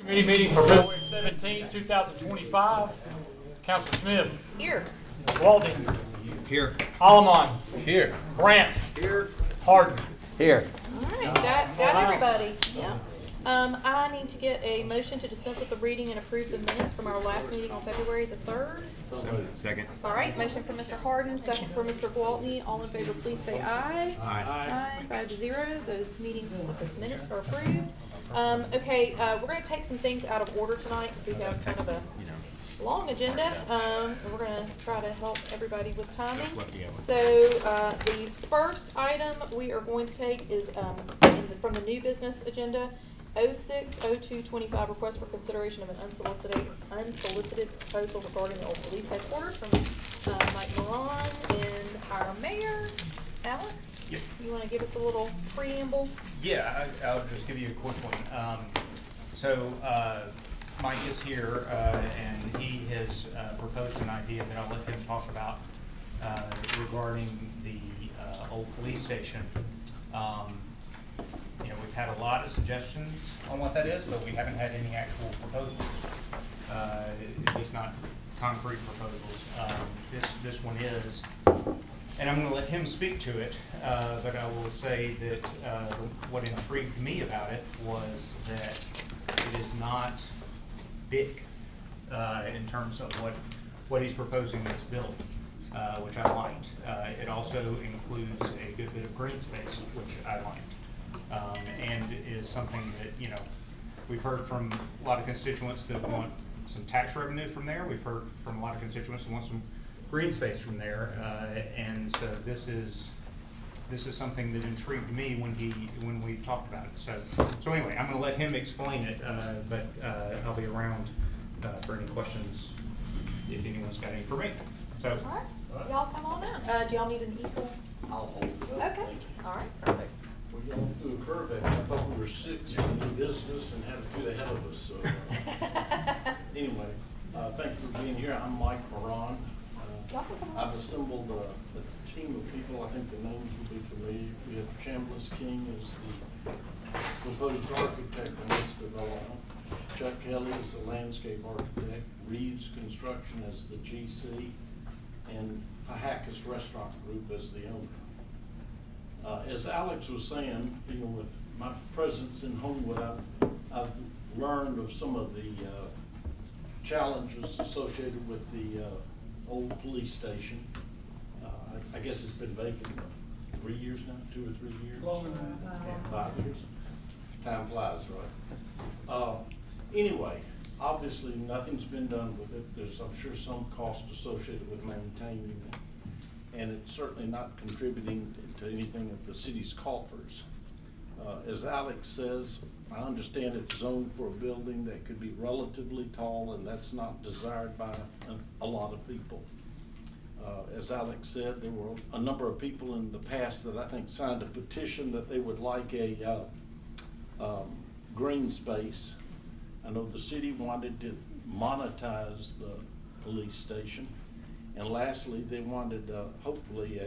Committee meeting for February 17, 2025. Councilor Smith. Here. Walden. Here. Allemon. Here. Brandt. Here. Harden. Here. All right, got everybody. Yeah. I need to get a motion to dispense with the reading and approve the minutes from our last meeting on February the 3rd. Second. All right, motion for Mr. Harden, second for Mr. Gwaltney. All in favor, please say aye. Aye. 5-0. Those minutes are approved. Okay, we're going to take some things out of order tonight because we have kind of a long agenda. And we're going to try to help everybody with timing. So the first item we are going to take is from the new business agenda. 06-02-25 request for consideration of an unsolicited proposal regarding the old police headquarters from Mike Moran and our mayor, Alex. Yep. You want to give us a little preamble? Yeah, I'll just give you a quick one. Mike is here, and he has proposed an idea that I'll let him talk about regarding the old police station. We've had a lot of suggestions on what that is, but we haven't had any actual proposals, at least not concrete proposals. This one is, and I'm going to let him speak to it, but I will say that what intrigued me about it was that it is not big in terms of what he's proposing that's built, which I liked. It also includes a good bit of green space, which I liked. And is something that, we've heard from a lot of constituents that want some tax revenue from there. We've heard from a lot of constituents that want some green space from there. And so this is something that intrigued me when we talked about it. So anyway, I'm going to let him explain it, but I'll be around for any questions if anyone's got any for me. So, All right, y'all come on out. Do y'all need an easel? I'll hold it up. Okay, Thank you. all right, perfect. We're going through a curve there. I thought we were 6 in the business and had a few ahead of us, so. Anyway, thank you for being here. I'm Mike Moran. I've assembled a team of people. I think the names will be familiar. We have Chambliss King as the proposed architect on this development. Chuck Kelly is the landscape architect. Reeves Construction as the GC. And Pahakis Restaurant Group as the owner. As Alex was saying, with my presence in Homewood, I've learned of some of the challenges associated with the old police station. I guess it's been vacant 3 years now, 2 or 3 years? Longer than that. 5 years? Time flies, right? Anyway, obviously nothing's been done with it. There's, I'm sure, some cost associated with maintaining it. And it's certainly not contributing to anything of the city's coffers. As Alex says, I understand it's zoned for a building that could be relatively tall, and that's not desired by a lot of people. As Alex said, there were a number of people in the past that I think signed a petition that they would like a green space. I know the city wanted to monetize the police station. And lastly, they wanted hopefully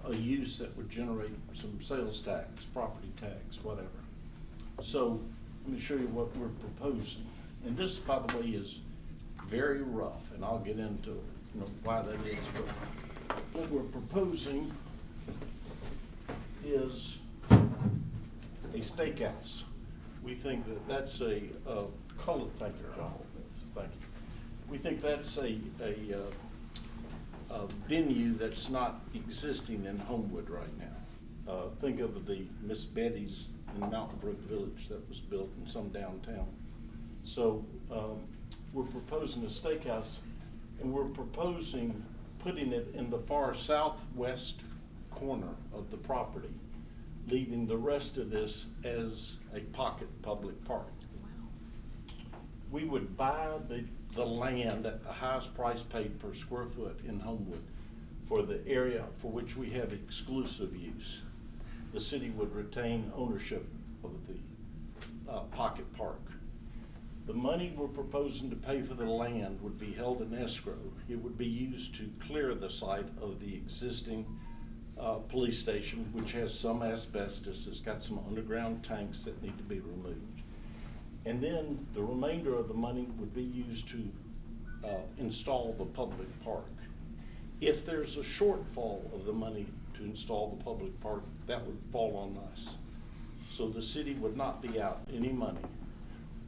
a use that would generate some sales tax, property tax, whatever. So let me show you what we're proposing. And this, by the way, is very rough, and I'll get into why that is. But what we're proposing is a steakhouse. We think that that's a color. Thank you, John. Thank you. We think that's a venue that's not existing in Homewood right now. Think of the Miss Betty's in Mountain Brook Village that was built in some downtown. So we're proposing a steakhouse, and we're proposing putting it in the far southwest corner of the property, leaving the rest of this as a pocket public park. We would buy the land at the highest price paid per square foot in Homewood for the area for which we have exclusive use. The city would retain ownership of the pocket park. The money we're proposing to pay for the land would be held in escrow. It would be used to clear the site of the existing police station, which has some asbestos. It's got some underground tanks that need to be removed. And then the remainder of the money would be used to install the public park. If there's a shortfall of the money to install the public park, that would fall on us. So the city would not be out any money.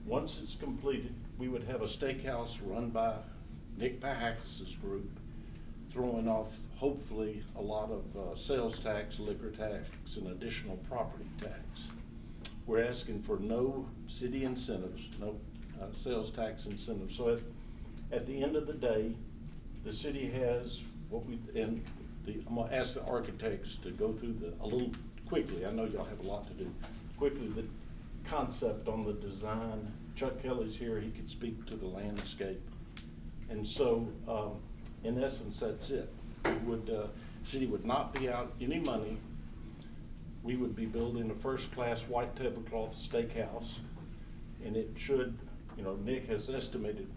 Once it's completed, we would have a steakhouse run by Nick Pahakis' group, throwing off hopefully a lot of sales tax, liquor tax, and additional property tax. We're asking for no city incentives, no sales tax incentives. So at the end of the day, the city has what we, and I'm gonna ask the architects to go through a little quickly, I know y'all have a lot to do, quickly the concept on the design. Chuck Kelly's here, he could speak to the landscape. And so, in essence, that's it. City would not be out any money. We would be building a first-class white tablecloth steakhouse, and it should, Nick has estimated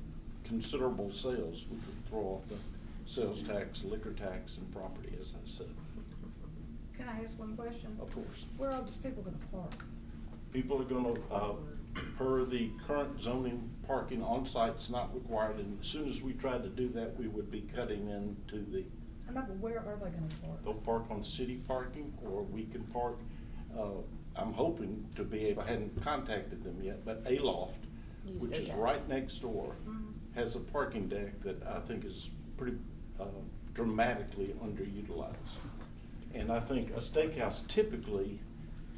considerable sales. We could throw off the sales tax, liquor tax, and property, as I said. Can I ask one question? Of course. Where are these people gonna park? People are gonna, per the current zoning, parking on site is not required, and as soon as we tried to do that, we would be cutting into the, I know, but where are they gonna park? they'll park on city parking, or we can park, I'm hoping to be able, I hadn't contacted them yet, but Aloft, Use which their is deck. right next door, has a parking deck that I think is pretty dramatically underutilized. And I think a steakhouse typically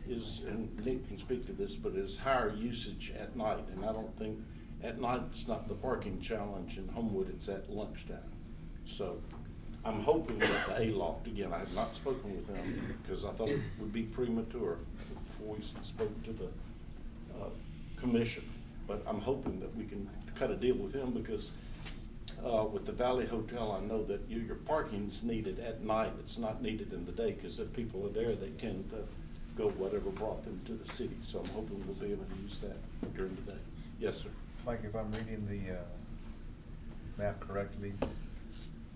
is, and Nick can speak to this, but is higher usage at night. And I don't think, at night, it's not the parking challenge in Homewood, it's at lunchtime. So I'm hoping that the Aloft, again, I have not spoken with them because I thought it would be premature before we spoke to the commission. But I'm hoping that we can cut a deal with them because with the Valley Hotel, I know that your parking's needed at night. It's not needed in the day because if people are there, they tend to go whatever brought them to the city. So I'm hoping we'll be able to use that during the day. Yes, sir. Mike, if I'm reading the map correctly,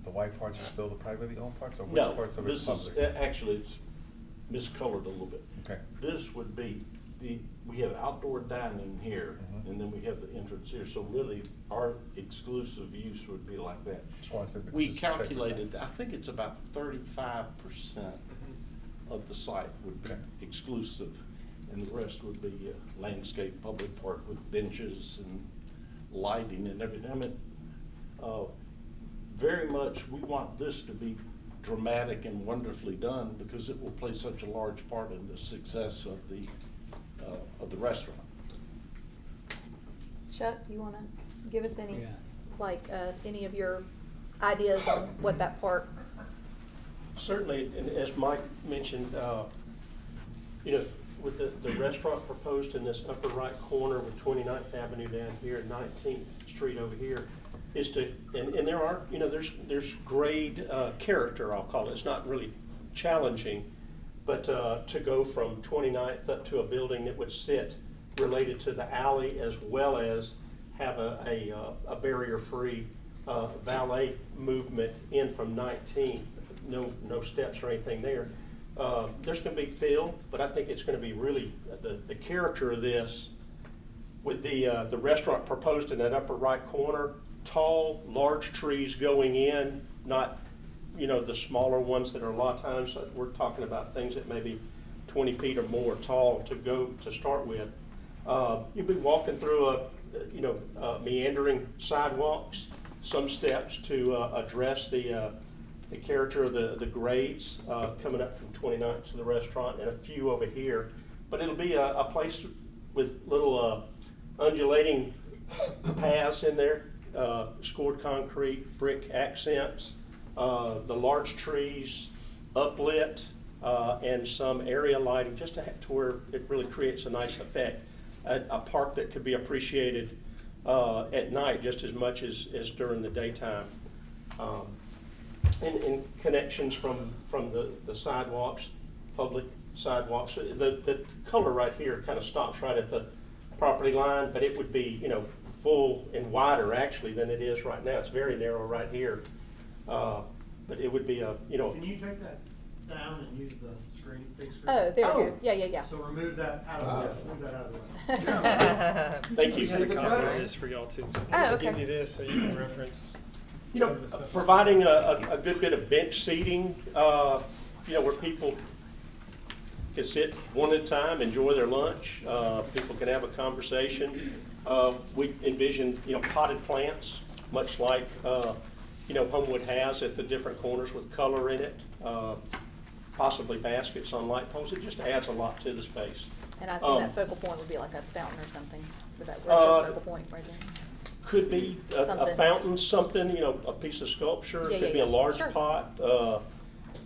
the white parts are still the privately owned parts, or which No, parts are this public? is, actually, it's miscolored a little bit. Okay. This would be, we have outdoor dining here, Mhm. and then we have the entrance here. So really, our exclusive use would be like that. Just wanted to We just check with that. calculated, I think it's about 35% of the site would be Okay. exclusive, and the rest would be landscape, public park with benches and lighting and everything. I mean, very much, we want this to be dramatic and wonderfully done because it will play such a large part in the success of the restaurant. Chuck, you wanna give us any, any of your ideas on what that park? Certainly, and as Mike mentioned, with the restaurant proposed in this upper right corner with 29th Avenue down here and 19th Street over here, is to, and there are, there's grade character, I'll call it. It's not really challenging, but to go from 29th up to a building that would sit related to the alley as well as have a barrier-free valet movement in from 19th. No steps or anything there. There's going to be fill, but I think it's going to be really the character of this with the restaurant proposed in that upper right corner. Tall, large trees going in, not the smaller ones that are a lot of times. We're talking about things that may be 20 feet or more tall to start with. You'll be walking through meandering sidewalks, some steps to address the character of the grades coming up from 29th to the restaurant, and a few over here. But it'll be a place with little undulating paths in there, scored concrete, brick accents, the large trees uplit, and some area lighting just to where it really creates a nice effect. A park that could be appreciated at night just as much as during the daytime. And connections from the sidewalks, public sidewalks. The color right here kind of stops right at the property line, but it would be, full and wider actually than it is right now. It's very narrow right here. But it would be Can you take that down and use the screen, big screen. Oh, there we go. Yeah. So remove that out of the way, move that out of the way. Thank you for the Yeah, comment. This for y'all too. So Oh, I'll okay. give you this so you can reference You some know, of the stuff. providing a good bit of bench seating, where people can sit one at a time, enjoy their lunch, people can have a conversation. We envision, potted plants, much like, Homewood has at the different corners with color in it, possibly baskets on light poles. It just adds a lot to the space. And I see that focal point would be like a fountain or something, with that focal point right there. Could be a Something. fountain, something, a piece of sculpture, Yeah, could yeah, be a yeah. large Sure. pot. A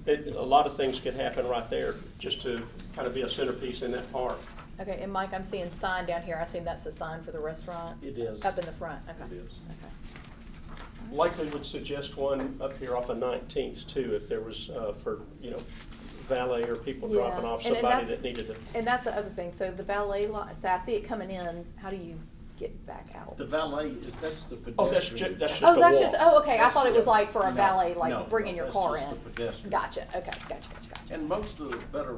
lot of things could happen right there, just to kind of be a centerpiece in that park. Okay, and Mike, I'm seeing sign down here. I assume that's the sign for the restaurant? It is. Up in the front, okay. It is. Okay. Likely would suggest one up here off of 19th too, if there was, valet or people dropping Yeah, off and somebody that's- that needed to. And that's the other thing, so the valet lot, so I see it coming in, how do you get back out? The valet that's the pedestrian. Oh, that's just a Oh, that's walk. just, oh, okay, I That's thought it was just- like for a no, valet, no, like bringing your that's car just in. the pedestrian. Gotcha, okay, gotcha. And most of the better,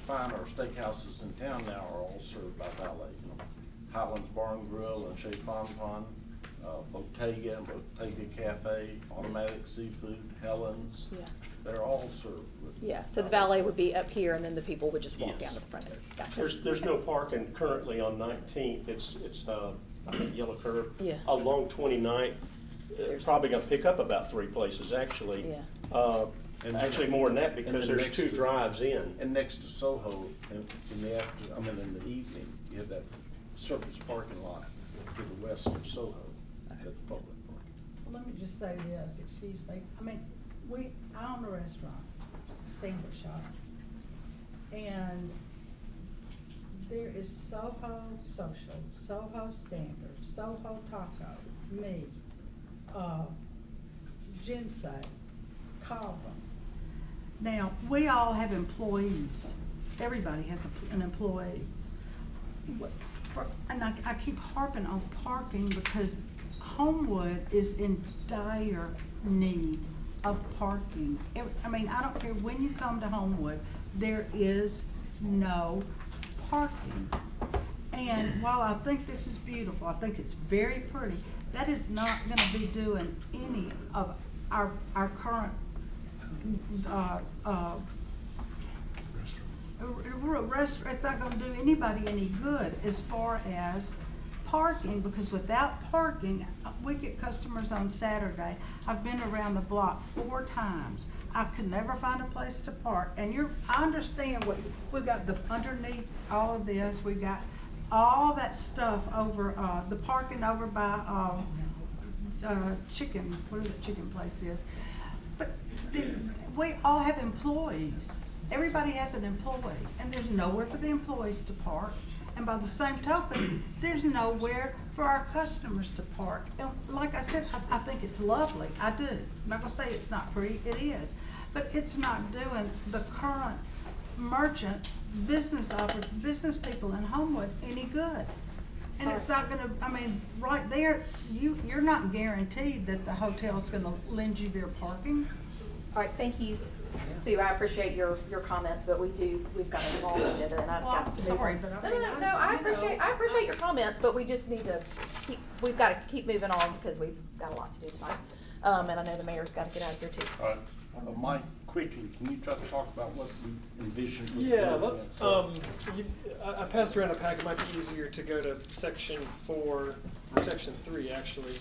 finer steakhouses in town now are all served by valet. Highlands Bar and Grill and Chez Fonfon, Bottega and Bottega Cafe, Automatic Seafood, Helen's. Yeah. They're all served with. Yeah, so the valet would be up here and then the people would just walk Yes. down to the front of it. Gotcha. There's no parking currently on 19th. It's I think yellow curb. Yeah. Along 29th, probably gonna pick up about 3 places actually. Yeah. And Actually more than that and because then there's next 2 to- drives in. And next to Soho, in the evening, you have that surface parking lot to the west of Soho, that's public parking. Well, let me just say this, excuse me. I own a restaurant, sandwich shop. And there is Soho Social, Soho Standard, Soho Taco, me, Ginseng, Calvin. Now, we all have employees. Everybody has an employee. And I keep harping on parking because Homewood is in dire need of parking. I don't care when you come to Homewood, there is no parking. And while I think this is beautiful, I think it's very pretty, that is not gonna be doing any of our current, restaurant, it's not gonna do anybody any good as far as parking, because without parking, we get customers on Saturday. I've been around the block 4 times. I could never find a place to park, and I understand we've got underneath all of this, we got all that stuff over, the parking over by, whatever the chicken place is. But we all have employees. Everybody has an employee, and there's nowhere for the employees to park. And by the same token, there's nowhere for our customers to park. And like I said, I think it's lovely. I do. I'm not gonna say it's not pretty, it is. But it's not doing the current merchants, business people in Homewood any good. And it's not gonna, right there, you're not guaranteed that the hotel's gonna lend you their parking. All right, thank you, Sue. I appreciate your comments, but we've got a long agenda and I've Well, got I'm to move sorry, on. but No, I appreciate your comments, but we just need to we've got to keep moving on because we've got a lot to do tonight. And I know the mayor's got to get out of here too. All right, Mike, quickly, can you try to talk about what we envision? for the Yeah, building itself? I passed around a pack. It might be easier to go to section 4, or section 3 actually.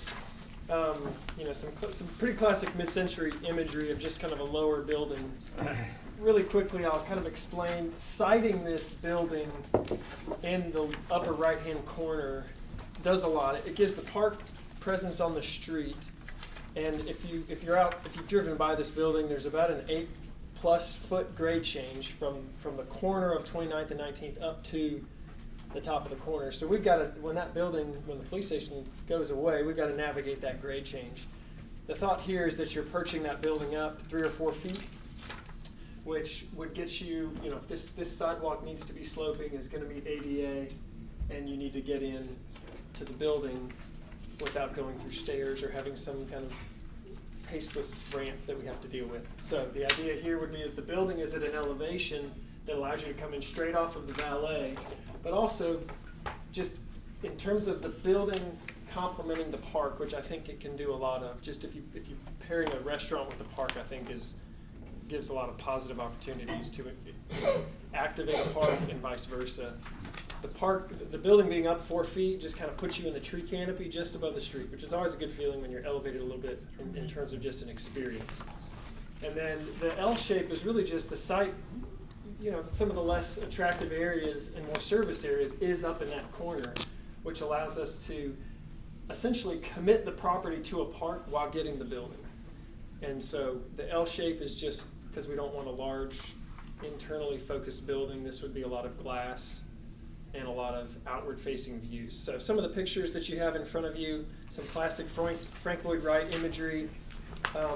Some pretty classic mid-century imagery of just kind of a lower building. Really quickly, I'll kind of explain. Citing this building in the upper right-hand corner does a lot. It gives the park presence on the street, and if you've driven by this building, there's about an 8+ foot grade change from the corner of 29th and 19th up to the top of the corner. So we've got to, when the police station goes away, we've got to navigate that grade change. The thought here is that you're perching that building up 3 or 4 feet, which would get you, if this sidewalk needs to be sloping, is going to meet ADA, and you need to get in to the building without going through stairs or having some kind of paceless ramp that we have to deal with. So the idea here would be that the building is at an elevation that allows you to come in straight off of the valet, but also just in terms of the building complementing the park, which I think it can do a lot of. Just if you pairing a restaurant with the park, I think gives a lot of positive opportunities to activate a park and vice versa. The building being up 4 feet just kind of puts you in the tree canopy just above the street, which is always a good feeling when you're elevated a little bit in terms of just an experience. And then the L shape is really just the site, some of the less attractive areas and more service areas is up in that corner, which allows us to essentially commit the property to a park while getting the building. And so the L shape is just because we don't want a large internally focused building. This would be a lot of glass and a lot of outward facing views. So some of the pictures that you have in front of you, some classic Frank Lloyd Wright imagery,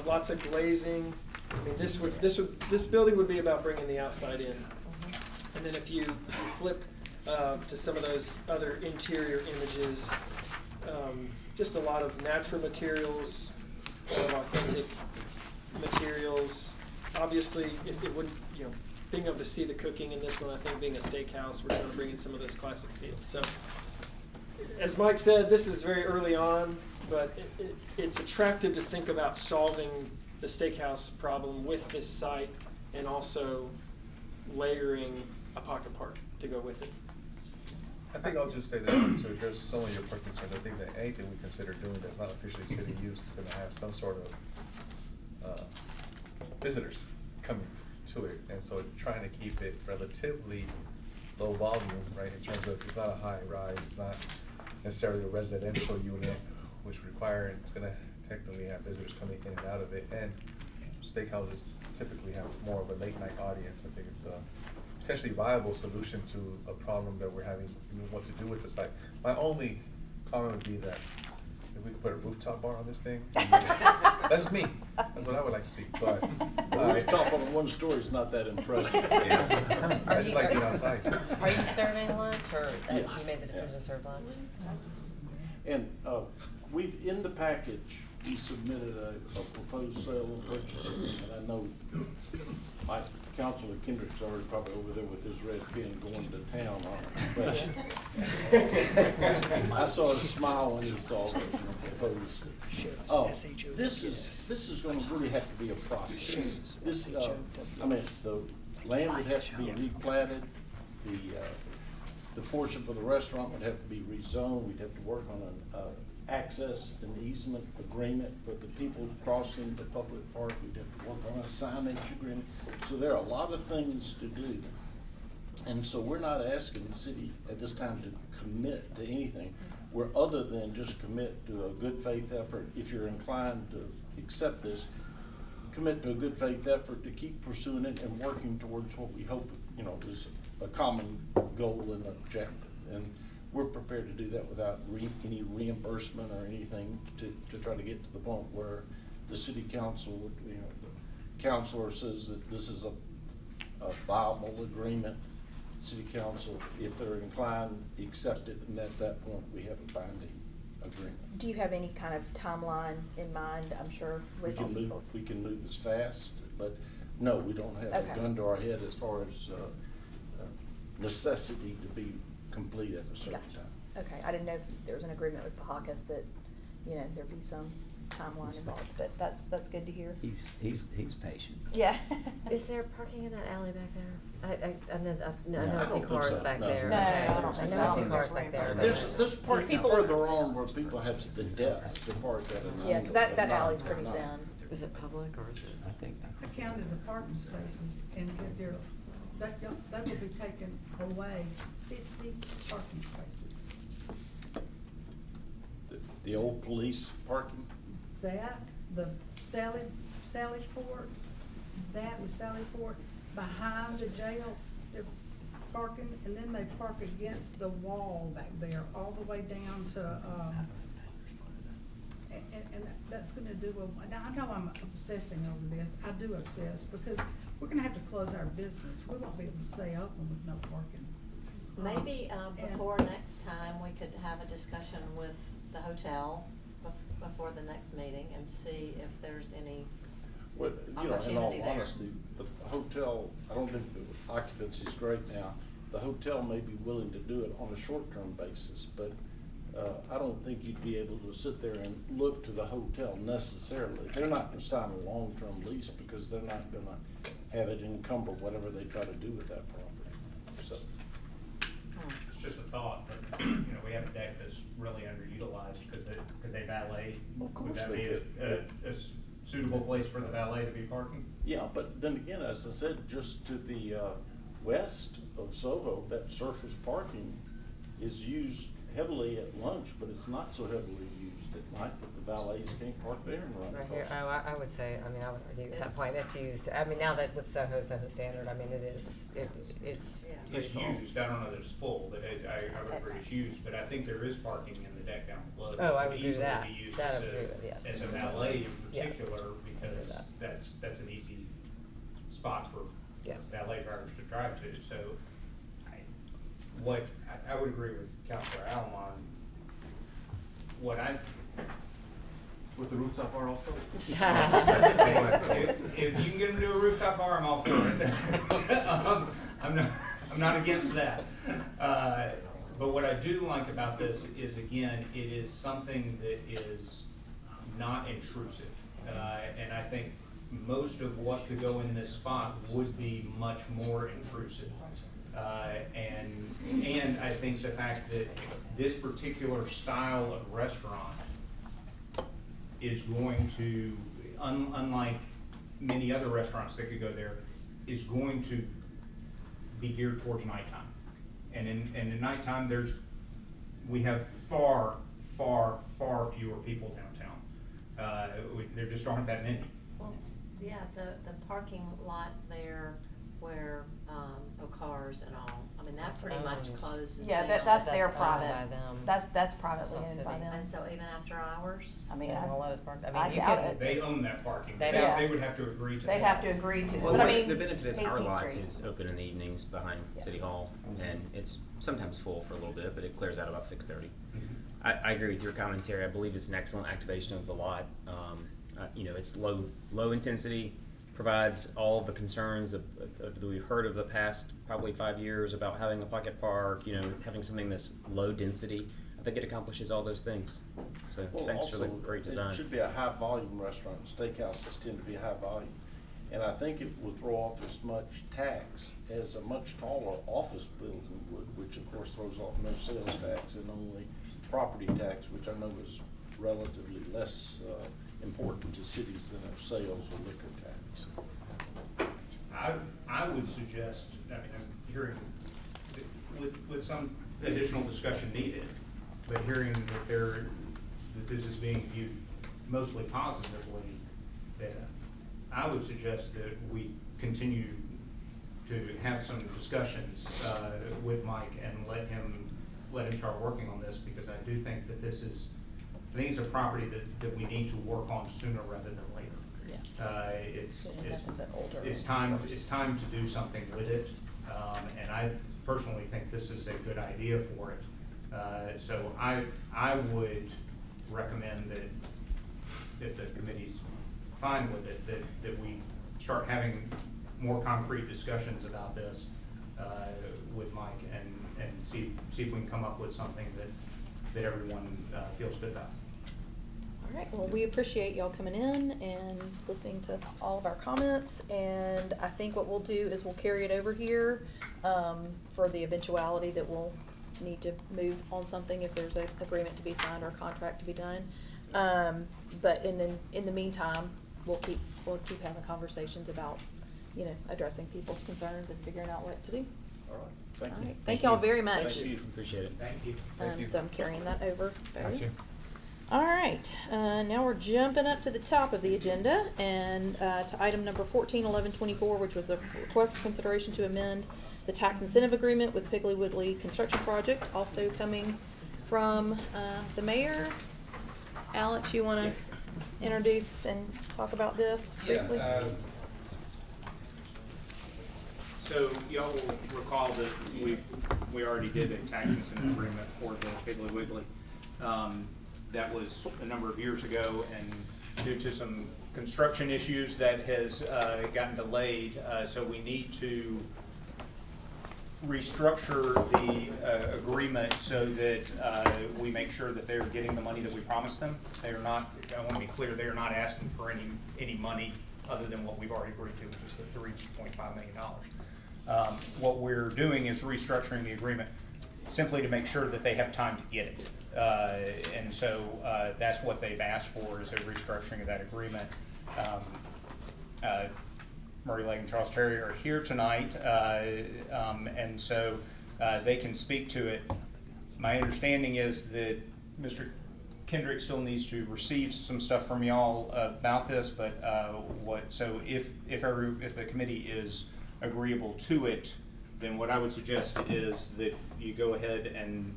lots of glazing. I mean, this building would be about bringing the outside in. And then if you flip to some of those other interior images, just a lot of natural materials, a lot of authentic materials. Obviously, it wouldn't, being able to see the cooking in this one, I think being a steakhouse, we're trying to bring in some of those classic feels. So, as Mike said, this is very early on, but it's attractive to think about solving the steakhouse problem with this site and also layering a pocket park to go with it. I think I'll just say that to address some of your park concerns. I think that anything we consider doing that's not officially city use is going to have some sort of visitors coming to it, and so trying to keep it relatively low volume, right? In terms of it's not a high rise, it's not necessarily a residential unit, which it's going to technically have visitors coming in and out of it. And steakhouses typically have more of a late night audience. I think it's a potentially viable solution to a problem that we're having, what to do with the site. My only comment would be that if we could put a rooftop bar on this thing, that's just me. That's what I would like to see. But Rooftop on one story is not that impressive. yeah. I just like being outside. Are you serving lunch, or Yeah. you made the decision to serve lunch? And in the package, we submitted a proposed sale and purchase, and I know my Councilor Kendrick's already probably over there with his red pen going to town on it. But I saw a smile when he saw the proposed. This is going to really have to be a process. The land would have to be replatted. The portion for the restaurant would have to be rezoned. We'd have to work on an access and easement agreement for the people crossing the public park. We'd have to work on a signage agreement. So there are a lot of things to do. And so we're not asking the city at this time to commit to anything. We're other than just commit to a good faith effort. If you're inclined to accept this, commit to a good faith effort to keep pursuing it and working towards what we hope, is a common goal and objective. And we're prepared to do that without any reimbursement or anything to try to get to the point where the city council would, the counselor says that this is a viable agreement. City council, if they're inclined, accept it, and at that point we have a binding agreement. Do you have any kind of timeline in mind? I'm sure with all these goals. We can move as fast, but no, we don't have a gun to our head as far as necessity to be complete at a certain time. Okay, I didn't know if there was an agreement with Pahakis that, there'd be some timeline involved, but that's good to hear. He's patient. Yeah. Is there parking in that alley back there? I know I I see don't think cars so, back no. there. No, I don't think I know I so. see cars back there. There's parking People- further on where people have the depth to park at an Yeah, angle, because that but not- alley's pretty not- thin. Is it public or is it? I think. I counted the parking spaces, and that will be taken away 50 parking spaces. The old police parking, That, the Sally's Port, that was Sally Port, behind the jail, they're parking, and then they park against the wall back there, all the way down to, and that's gonna do, now I know I'm obsessing over this, I do obsess, because we're gonna have to close our business, we won't be able to stay open with no parking. Maybe and- before next time, we could have a discussion with the hotel before the next meeting and see if there's any Well, you know, in all opportunity there. honesty, the hotel, I don't think the occupancy is great now. The hotel may be willing to do it on a short-term basis, but I don't think you'd be able to sit there and look to the hotel necessarily. They're not gonna sign a long-term lease because they're not gonna have it encumber whatever they try to do with that property, so. It's just a thought, but, you know, we have a deck that's really underutilized. Could they valet? Of course Would that they be could. a suitable place for the valet to be parking? Yeah, but then again, as I said, just to the west of Soho, that surface parking is used heavily at lunch, but it's not so heavily used at night that the valets can't park there and run Right across. here, I would say, I mean, I would argue at that point, that's used, I mean, now that with Soho standard, I mean, it's Yeah. pretty It's full. used, I don't know that it's full, but I would agree it's used, but I think there is parking in the deck down below. Oh, I that would could agree with easily that. be used That I as would agree with, yes. As a valet in Yes. particular, Agree because with that. that's an easy spot for Yeah. valet drivers to drive to, so I would agree with Councilor Allen. With the rooftop bar also? If you can get them to a rooftop bar, I'm all for it. I'm not against that. But what I do like about this is, again, it is something that is not intrusive. And I think most of what could go in this spot would be much more intrusive. And I think the fact that this particular style of restaurant is going to, unlike many other restaurants that could go there, is going to be geared towards nighttime. And in nighttime, we have far fewer people downtown. There just aren't that many. Well, yeah, the parking lot there where, O'Carr's and all, I mean, that That's pretty much owned. closes Yeah, down. that's That's their owned private. by them. That's privately That's owned by city. them. And so even after hours? I mean, And Willow's park, I I mean, you doubt could, it. They own that parking. They They don't. would have to agree to that. they'd have to agree to it, Well, but I mean. the benefit is our 18th lot Street. is open in the evenings behind Yeah. City Hall, and it's sometimes full for a little bit, but it clears out about 6:30. Mhm. I agree with your commentary. I believe it's an excellent activation of the lot. You know, it's low intensity, provides all of the concerns that we've heard of the past probably 5 years about having a pocket park, you know, having something that's low density. I think it accomplishes all those things. So Well, thanks for the also, great design. it should be a high-volume restaurant. Steakhouses tend to be high volume. And I think it would throw off as much tax as a much taller office building would, which of course throws off no sales tax and only property tax, which I know is relatively less important to cities than a sales or liquor tax. I would suggest, I mean, I'm hearing, with some additional discussion needed, but hearing that this is being viewed mostly positively, that I would suggest that we continue to have some discussions with Mike and let him start working on this, because I do think that I think it's a property that we need to work on sooner rather than later. Yeah. It's time to do something with it, and I personally think this is a good idea for it. So I would recommend that if the committee's fine with it, that we start having more concrete discussions about this with Mike and see if we can come up with something that everyone feels good about. All right, well, we appreciate y'all coming in and listening to all of our comments, and I think what we'll do is we'll carry it over here, for the eventuality that we'll need to move on something if there's an agreement to be signed or a contract to be done. But in the meantime, we'll keep having conversations about, you know, addressing people's concerns and figuring out what to do. All right, thank All you. right, thank y'all very much. Thank you. Appreciate it. Thank you. Thank you. So I'm carrying that over. Gotcha. All right, now we're jumping up to the top of the agenda and to item number 141124, which was a request for consideration to amend the tax incentive agreement with Piggly Wiggly Construction Project, also coming from the mayor. Alex, you want to introduce and talk about this briefly? So y'all will recall that we already did a tax incentive agreement for the Piggly Wiggly. That was a number of years ago, and due to some construction issues, that has gotten delayed. So we need to restructure the agreement so that we make sure that they're getting the money that we promised them. They are not, I want to be clear, they are not asking for any money other than what we've already agreed to, which is the $3.5 million. What we're doing is restructuring the agreement simply to make sure that they have time to get it. And so that's what they've asked for, is a restructuring of that agreement. Murray Lake and Charles Terry are here tonight, and so they can speak to it. My understanding is that Mr. Kendrick still needs to receive some stuff from y'all about this, but so if the committee is agreeable to it, then what I would suggest is that you go ahead and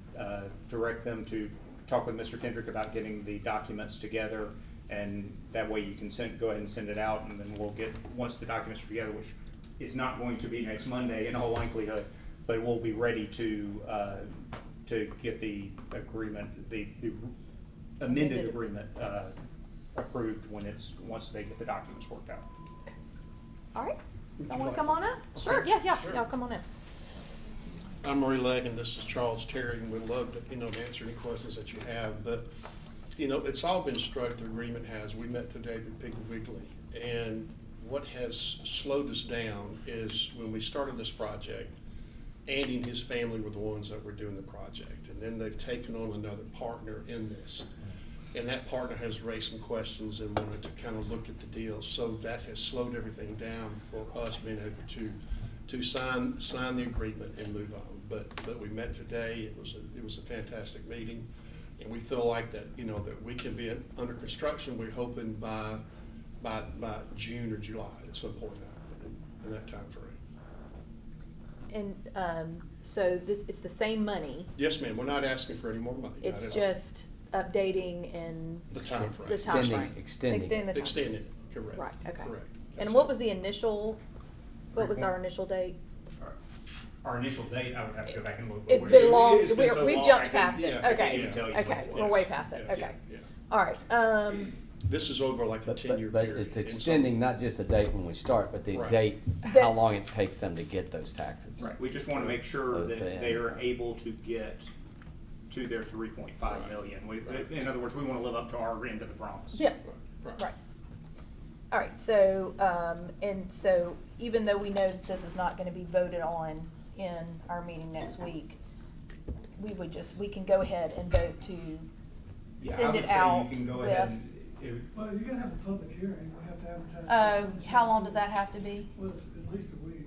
direct them to talk with Mr. Kendrick about getting the documents together, and that way you can go ahead and send it out, and then we'll get, once the documents are together, which is not going to be next Monday in all likelihood, but we'll be ready to get the agreement, the amended agreement approved once they get the documents worked out. All right, y'all wanna come on up? Sure, yeah, y'all come on in. I'm Murray Legg, and this is Charles Terry, and we'd love to, to answer any questions that you have. But, it's all been struck, the agreement has. We met today with Piggly Wiggly, and what has slowed us down is when we started this project, Andy and his family were the ones that were doing the project, and then they've taken on another partner in this. And that partner has raised some questions and wanted to kind of look at the deal, so that has slowed everything down for us being able to sign the agreement and move on. But we met today. It was a fantastic meeting, and we feel like that that we can be under construction. We're hoping by June or July at some point in that time frame. And so it's the same money. Yes, ma'am. We're not asking for any more money. It's just updating and the time frame. The time frame. Extending the time. Extending it. Correct. Right. Okay. Correct. And what was the initial? What was our initial date? Our initial date, I would have to go back and look. It's been long. It's been so We've long, jumped I can't- past it. I Okay. can't even tell you what Okay. it We're was. way past it. Yes. Okay. Yeah. All right. This is over like a 10-year But period. it's extending not just the date when we start, but the Right. date, That- how long it takes them to get those taxes. Right, we just want to make sure that Okay. they are able to get to their 3.5 million. In other words, we want to live up to our end of the promise. Yeah. Right. Right. All right. So and so even though we know that this is not going to be voted on in our meeting next week, we can go ahead and vote to Yeah, I send would it say out you can go with. ahead and, Well, you're gonna have a public hearing, we have to advertise. How long does that have to be? Well, it's at least a week.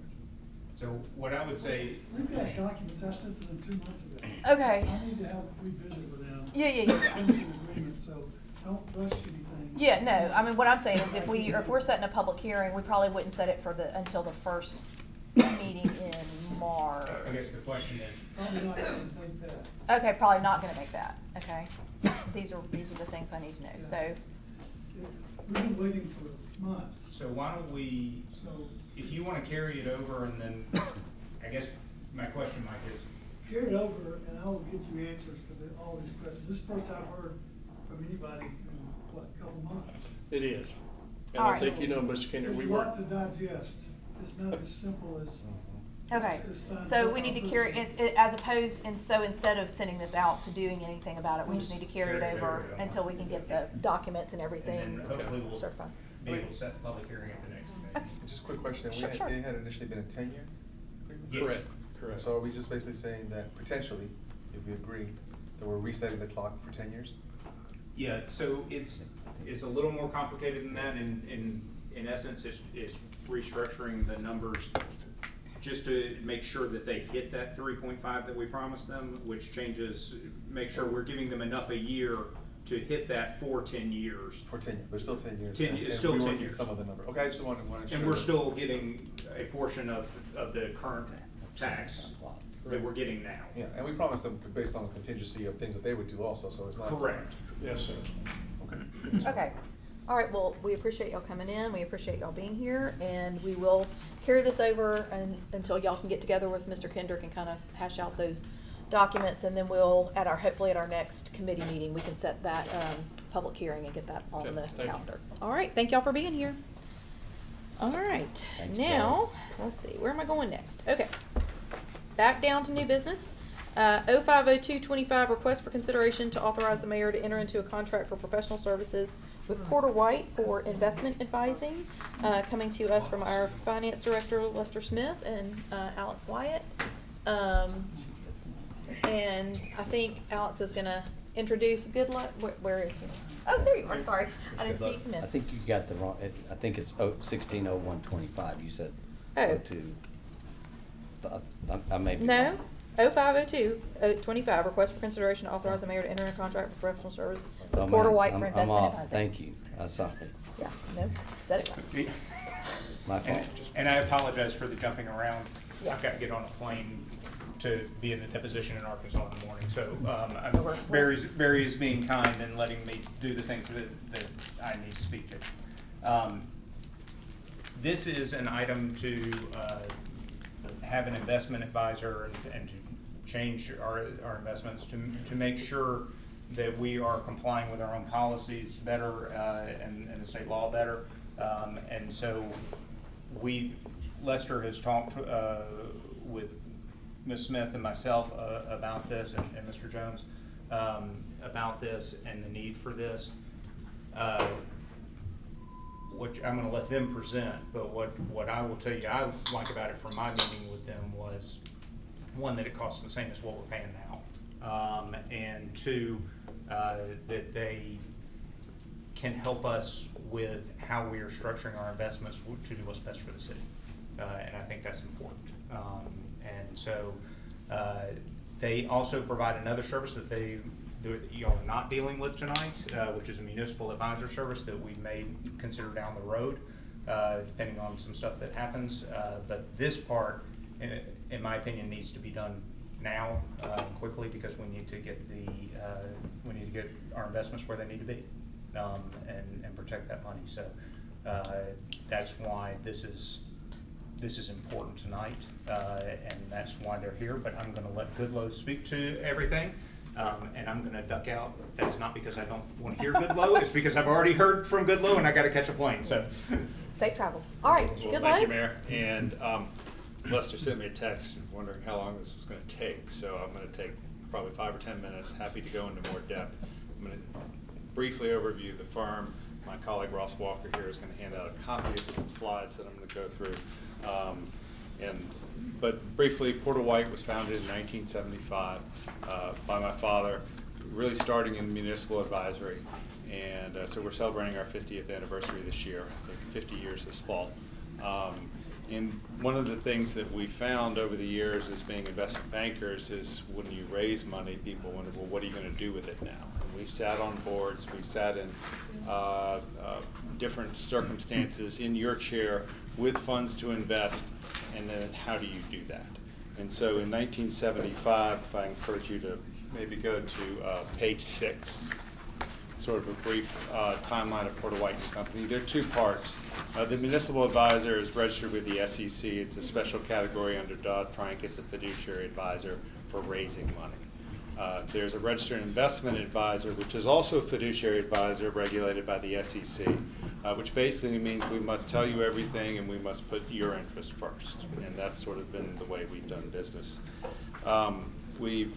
so what I would say, We've got documents, I sent to them 2 months ago. Okay. I need to have a revisit with them. Yeah. Into the agreement, so don't rush anything. Yeah, no, I mean, what I'm saying is if we're setting a public hearing, we probably wouldn't set it until the first meeting in March. I guess the question is, Probably not gonna make that. Okay, probably not gonna make that, okay. These are the things I need to know, so, We've been waiting for months, so why don't we, so if you want to carry it over, and then, I guess my question, Mike, is, carry it over and I will get you answers to all these questions. This is the first I've heard from anybody in, a couple months? It is. And All I right. think, Mr. Kendrick, There's we a work. lot to digest. It's not as simple as. okay. just sign So we something need to and carry, put as opposed, and so instead of sending this out to doing anything about it, we just need to carry it Carry it over over. until we can get the documents and and everything then hopefully we'll certified. be able to set the public hearing at the next meeting. Just a quick question, Sure. it had initially been a 10-year agreement? Yes. Correct. So are we just basically saying that potentially, if we agree, that we're resetting the clock for 10 years? Yeah, so it's a little more complicated than that. In essence, it's restructuring the numbers just to make sure that they hit that 3.5 that we promised them, which changes, make sure we're giving them enough a year to hit that for 10 years. For 10 years, but still 10 years. 10 and- it's and still we 10 working years. some of the number. Okay, I just wanted to. And we're still getting a portion of the current tax that we're getting now. Yeah, and we promised them based on the contingency of things that they would do also, so it's not. Correct. Yes, sir. Okay. Okay. All right, well, we appreciate y'all coming in, we appreciate y'all being here, and we will carry this over until y'all can get together with Mr. Kendrick and kind of hash out those documents, and then we'll, hopefully at our next committee meeting, we can set that, public hearing and get that on Okay, the thank you. calendar. All right, thank y'all for being here. All right, now, let's see, where am I going next? Okay, back down to new business. 050225, request for consideration to authorize the mayor to enter into a contract for professional services with Porter White for investment advising, coming to us from our finance director, Lester Smith, and Alex Wyatt. And I think Alex is gonna introduce Good Luck. Where is he? Oh, there you are, sorry. I didn't see you come in. I think you got the wrong, I think it's 160125, you said Oh. 02. I may be No, wrong. 050225, request for consideration to authorize the mayor to enter into a contract for professional service Oh, with Porter man, White for I'm investment off. advising. Thank you, sorry, Yeah, no, said it right. my fault. And I apologize for the jumping around. Yeah. I've got to get on a plane to be in the deposition in Arkansas in the morning, so So we're- Barry's being kind and letting me do the things that I need to speak to. This is an item to have an investment advisor and to change our investments to make sure that we are complying with our own policies better and the state law better. And so Lester has talked with Ms. Smith and myself about this, and Mr. Jones about this and the need for this. Which I'm going to let them present, but what I will tell you I like about it from my meeting with them was, one, that it costs the same as what we're paying now, and two, that they can help us with how we are structuring our investments to do what's best for the city, and I think that's important. And so they also provide another service that y'all are not dealing with tonight, which is a municipal advisor service that we may consider down the road, depending on some stuff that happens. But this part, in my opinion, needs to be done now, quickly, because we need to get our investments where they need to be, and protect that money. So that's why this is important tonight, and that's why they're here. But I'm going to let Goodloe speak to everything. And I'm going to duck out. That is not because I don't want to hear Goodloe. It's because I've already heard from Goodloe and I got to catch a plane. So, Safe travels. All right, Well, good thank you, luck. Mayor. And Lester sent me a text wondering how long this was going to take. So I'm going to take probably 5 or 10 minutes. Happy to go into more depth. I'm going to briefly overview the firm. My colleague Ross Walker here is going to hand out a copy of some slides that I'm going to go through. But briefly, Porter White was founded in 1975 by my father, really starting in municipal advisory. And so we're celebrating our 50th anniversary this year, I think 50 years this fall. And one of the things that we found over the years as being investment bankers is when you raise money, people wonder, well, what are you going to do with it now? And we've sat on boards, we've sat in different circumstances in your chair with funds to invest, and then how do you do that? And so in 1975, if I encourage you to maybe go to page 6, sort of a brief timeline of Porter White & Company. There are two parts. The municipal advisor is registered with the SEC. It's a special category under Dodd-Frank. It's a fiduciary advisor for raising money. There's a registered investment advisor, which is also a fiduciary advisor regulated by the SEC, which basically means we must tell you everything and we must put your interest first. And that's sort of been the way we've done business. We've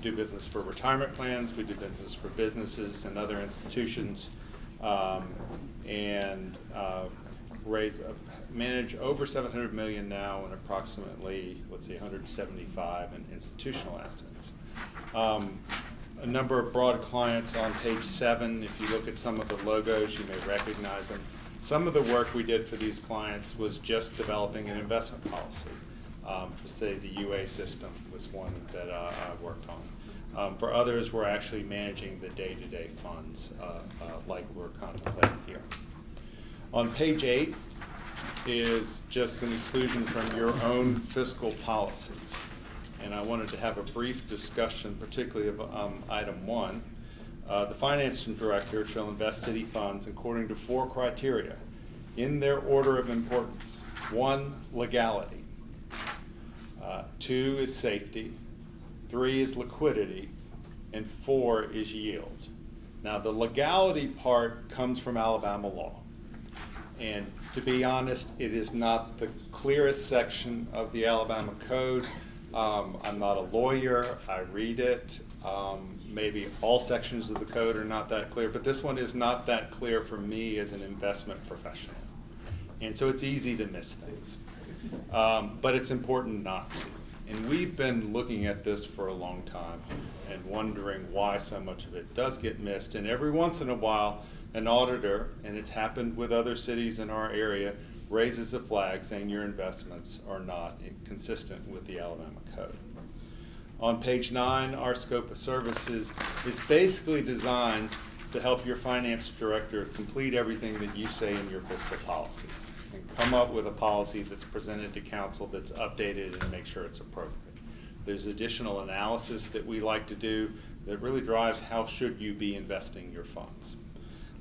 do business for retirement plans, we do business for businesses and other institutions, and manage over $700 million now and approximately, let's see, 175 in institutional assets. A number of broad clients on page 7. If you look at some of the logos, you may recognize them. Some of the work we did for these clients was just developing an investment policy. Say the UA system was one that I worked on. For others, we're actually managing the day-to-day funds like we're contemplating here. On page 8 is just an exclusion from your own fiscal policies. And I wanted to have a brief discussion, particularly of item 1. The finance director shall invest city funds according to 4 criteria in their order of importance. 1, legality. 2 is safety. 3 is liquidity, and 4 is yield. Now, the legality part comes from Alabama law. And to be honest, it is not the clearest section of the Alabama code. I'm not a lawyer, I read it. Maybe all sections of the code are not that clear, but this one is not that clear for me as an investment professional. And so it's easy to miss things. But it's important not to. And we've been looking at this for a long time and wondering why so much of it does get missed. And every once in a while, an auditor, and it's happened with other cities in our area, raises a flag saying your investments are not consistent with the Alabama code. On page 9, our scope of services is basically designed to help your finance director complete everything that you say in your fiscal policies and come up with a policy that's presented to council that's updated and make sure it's appropriate. There's additional analysis that we like to do that really drives how should you be investing your funds.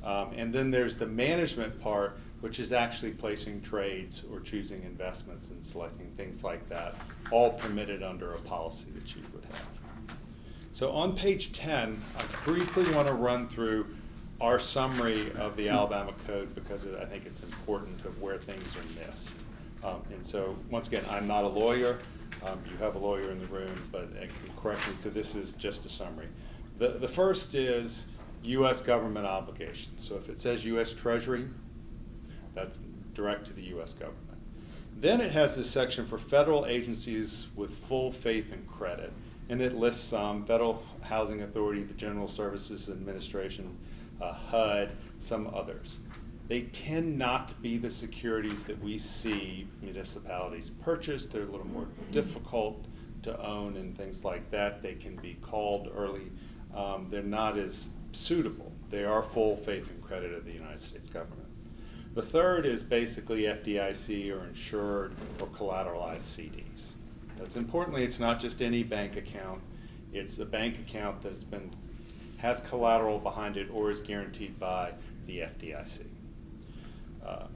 And then there's the management part, which is actually placing trades or choosing investments and selecting things like that, all permitted under a policy that you would have. So on page 10, I briefly want to run through our summary of the Alabama code because I think it's important of where things are missed. And so once again, I'm not a lawyer. You have a lawyer in the room, but correct me, so this is just a summary. The first is U.S. government obligations. So if it says U.S. Treasury, that's direct to the U.S. government. Then it has this section for federal agencies with full faith and credit. And it lists some: Federal Housing Authority, the General Services Administration, HUD, some others. They tend not to be the securities that we see municipalities purchase. They're a little more difficult to own and things like that. They can be called early. They're not as suitable. They are full faith and credit of the United States government. The third is basically FDIC or insured or collateralized CDs. That's importantly, it's not just any bank account. It's a bank account that's has collateral behind it or is guaranteed by the FDIC.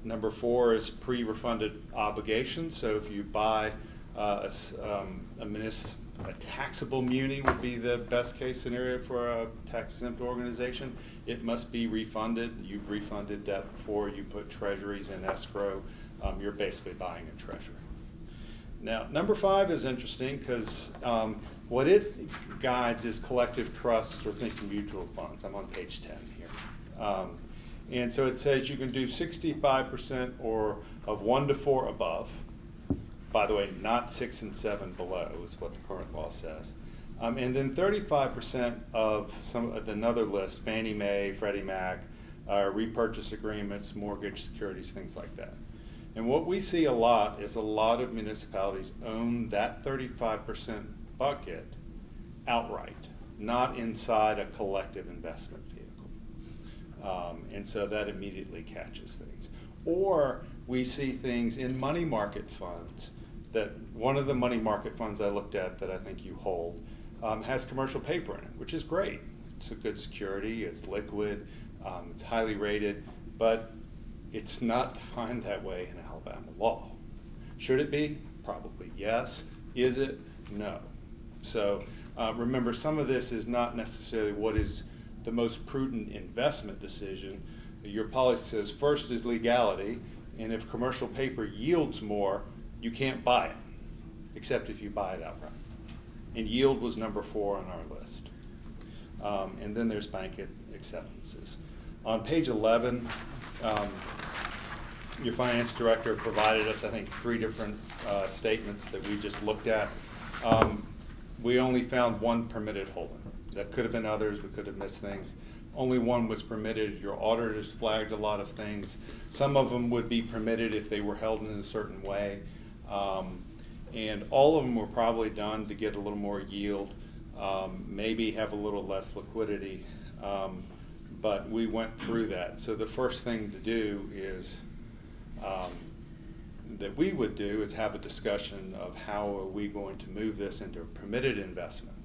Number 4 is pre-refunded obligations. So if you buy a taxable muni would be the best case scenario for a tax-exempt organization. It must be refunded. You've refunded debt before. You put treasuries in escrow. You're basically buying a treasury. Now, number 5 is interesting because what it guides is collective trusts or thinking mutual funds. I'm on page 10 here. And so it says you can do 65% or of 1 to 4 above. By the way, not 6 and 7 below is what the current law says. And then 35% of another list, Fannie Mae, Freddie Mac, repurchase agreements, mortgage securities, things like that. And what we see a lot is a lot of municipalities own that 35% bucket outright, not inside a collective investment vehicle. And so that immediately catches things. Or we see things in money market funds that one of the money market funds I looked at that I think you hold has commercial paper in it, which is great. It's a good security, it's liquid, it's highly rated, but it's not defined that way in Alabama law. Should it be? Probably yes. Is it? No. So remember, some of this is not necessarily what is the most prudent investment decision. Your policy says first is legality, and if commercial paper yields more, you can't buy it, except if you buy it outright. And yield was number 4 on our list. And then there's bank acceptances. On page 11, your finance director provided us, I think, 3 different statements that we just looked at. We only found 1 permitted holding. That could have been others, we could have missed things. Only 1 was permitted. Your auditors flagged a lot of things. Some of them would be permitted if they were held in a certain way. And all of them were probably done to get a little more yield, maybe have a little less liquidity, but we went through that. So the first thing to do is, that we would do is have a discussion of how are we going to move this into a permitted investment.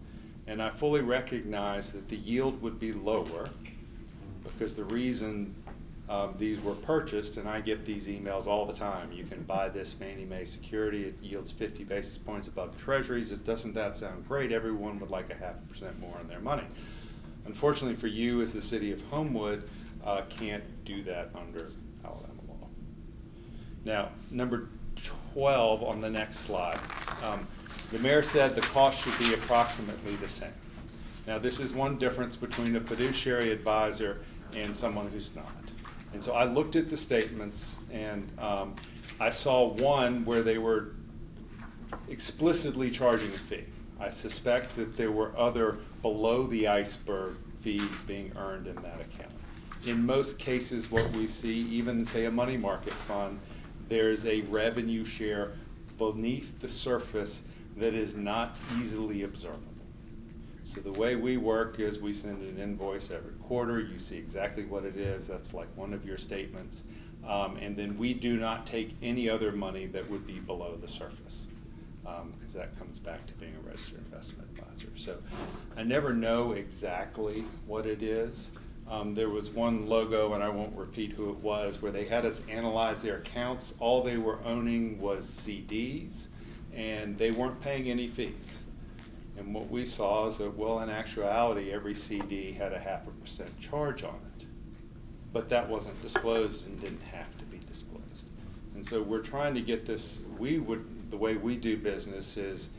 And I fully recognize that the yield would be lower because the reason these were purchased, and I get these emails all the time. You can buy this Fannie Mae security. It yields 50 basis points above treasuries. Doesn't that sound great? Everyone would like a 0.5% more on their money. Unfortunately for you, as the city of Homewood, can't do that under Alabama law. Now, number 12 on the next slide. The mayor said the cost should be approximately the same. Now, this is one difference between a fiduciary advisor and someone who's not. And so I looked at the statements, and I saw one where they were explicitly charging a fee. I suspect that there were other below the iceberg fees being earned in that account. In most cases, what we see, even say a money market fund, there's a revenue share beneath the surface that is not easily observable. So the way we work is we send an invoice every quarter. You see exactly what it is. That's like one of your statements. And then we do not take any other money that would be below the surface, because that comes back to being a registered investment advisor. So I never know exactly what it is. There was one logo, and I won't repeat who it was, where they had us analyze their accounts. All they were owning was CDs, and they weren't paying any fees. And what we saw is that, well, in actuality, every CD had a 0.5% charge on it. But that wasn't disclosed and didn't have to be disclosed. And so we're trying to get this, the way we do business is,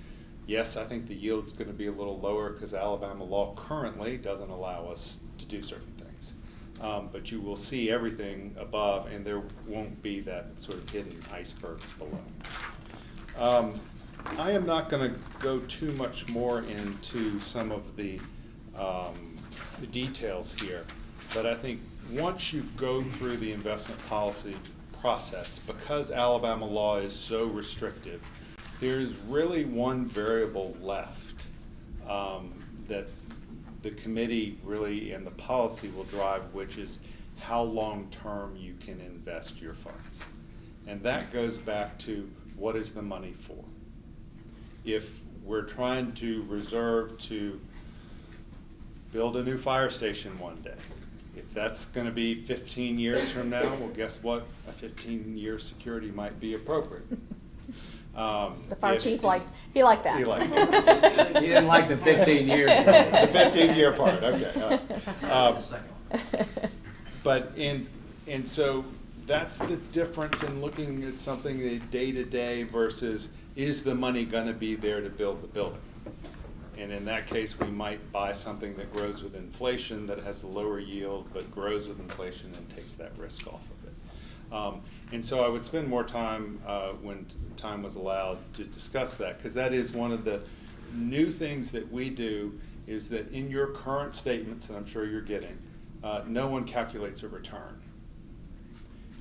yes, I think the yield's going to be a little lower because Alabama law currently doesn't allow us to do certain things. But you will see everything above, and there won't be that sort of hidden iceberg below. I am not going to go too much more into some of the details here, but I think once you go through the investment policy process, because Alabama law is so restrictive, there's really one variable left that the committee really and the policy will drive, which is how long-term you can invest your funds. And that goes back to what is the money for? If we're trying to reserve to build a new fire station one day, if that's going to be 15 years from now, well, guess what? A 15-year security might be appropriate. The fire chief liked that. He liked it. He didn't like the 15 years. The 15-year part, okay. But and so that's the difference in looking at something day to day versus, is the money going to be there to build the building? And in that case, we might buy something that grows with inflation, that has a lower yield, but grows with inflation and takes that risk off of it. And so I would spend more time when time was allowed to discuss that, because that is one of the new things that we do, is that in your current statements, and I'm sure you're getting, no one calculates a return.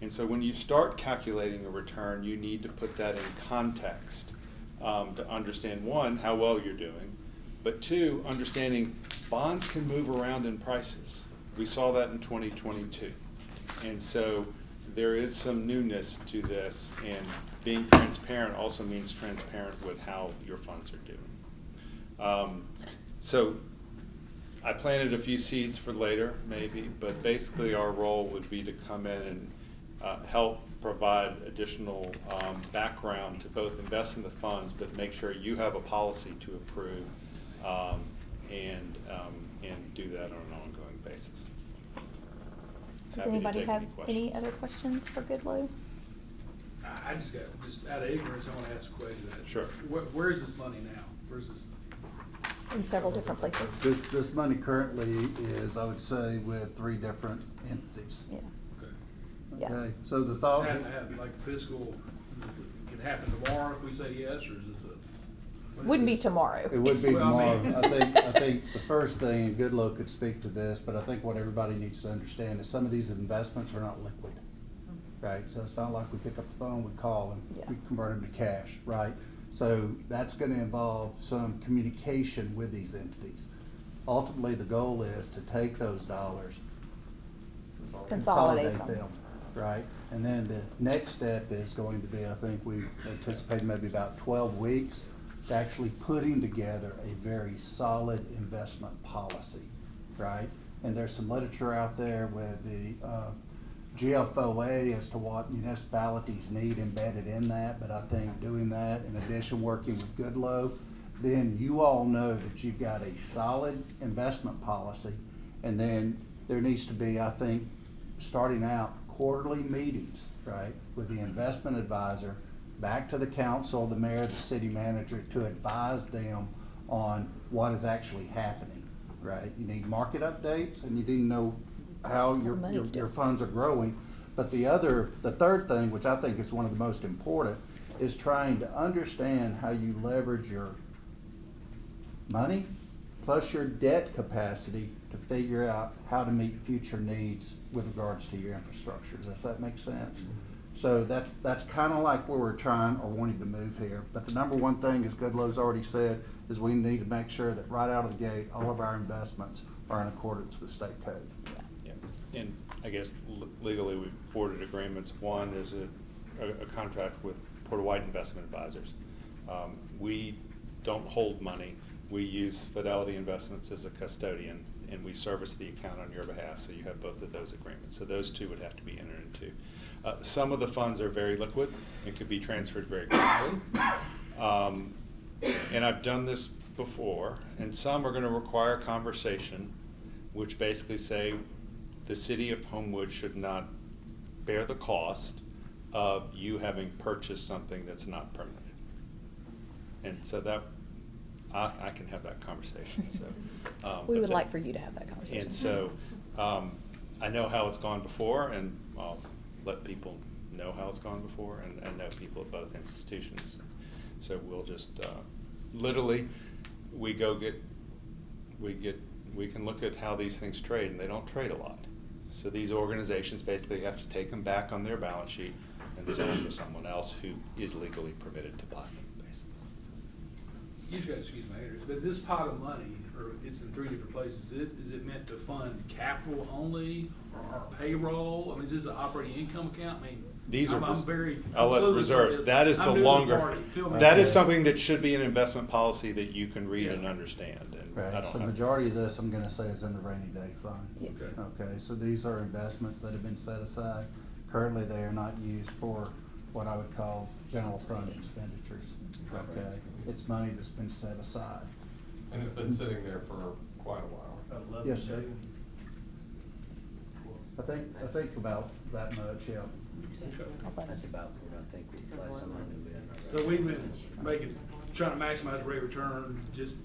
And so when you start calculating a return, you need to put that in context to understand, one, how well you're doing, but two, understanding bonds can move around in prices. We saw that in 2022. And so there is some newness to this, and being transparent also means transparent with how your funds are doing. So I planted a few seeds for later, maybe, but basically our role would be to come in and help provide additional background to both invest in the funds, but make sure you have a policy to approve and do that on an ongoing basis. Does Happy to anybody take have any questions. other questions for Goodloe? I just out of ignorance, I want to ask a question. Sure. Where is this money now? Where's this? In several different places. This money currently is, I would say, with 3 different entities. Yeah. Okay. Yeah. Okay, so the Does thought. this happen, like fiscal, can happen tomorrow if we say yes, or is this a? what is Wouldn't be this? tomorrow. It would be Well, I mean- tomorrow. I think the first thing, and Goodloe could speak to this, but I think what everybody needs to understand is some of these investments are not liquid, right? So it's not like we pick up the phone, we call, and we convert them to cash, right? So that's gonna involve some communication with these entities. Ultimately, the goal is to take those dollars, Consolidate consolidate them. them, right? And then the next step is going to be, I think we anticipate maybe about 12 weeks, to actually putting together a very solid investment policy, right? And there's some literature out there with the GFOA as to what municipalities need embedded in that, but I think doing that, in addition, working with Goodloe, then you all know that you've got a solid investment policy. And then there needs to be, I think, starting out, quarterly meetings, right, with the investment advisor, back to the council, the mayor, the city manager, to advise them on what is actually happening, right? You need market updates, and you need to know how your funds are growing. But the third thing, which I think is one of the most important, is trying to understand how you leverage your money plus your debt capacity to figure out how to meet future needs with regards to your infrastructure. Does that make sense? So that's kind of like where we're trying or wanting to move here. But the number one thing, as Goodloe's already said, is we need to make sure that right out of the gate, all of our investments are in accordance with state code. Yeah. And I guess legally we've boarded agreements. One is a contract with Porter White Investment Advisors. We don't hold money. We use Fidelity Investments as a custodian, and we service the account on your behalf, so you have both of those agreements. So those two would have to be entered into. Some of the funds are very liquid and could be transferred very quickly. And I've done this before, and some are going to require conversation, which basically say the city of Homewood should not bear the cost of you having purchased something that's not permanent. And so that I can have that conversation. So We would like for you to have that conversation. And so I know how it's gone before, and I'll let people know how it's gone before, and know people at both institutions. So we'll just literally we can look at how these things trade, and they don't trade a lot. So these organizations basically have to take them back on their balance sheet and sell them to someone else who is legally permitted to buy them. You guys, excuse my ignorance, but this pot of money, or it's in 3 different places, is it meant to fund capital only, or our payroll? I mean, is this an operating income account? I mean, These are, I'm very. I'll let reserves, that is the I'm new to longer, party. Feel me? that is something that should be an investment policy that you can read and understand, and I Right, don't so the have. majority of this, I'm gonna say, is in the rainy day fund. Okay. Okay, so these are investments that have been set aside. Currently, they are not used for what I would call general fund expenditures. Okay, it's money that's been set aside. And it's been sitting there for quite a while. Yes, sir. I think about that much, yeah. That's about what I think we last time I knew we had. So we've been trying to maximize the rate of return, just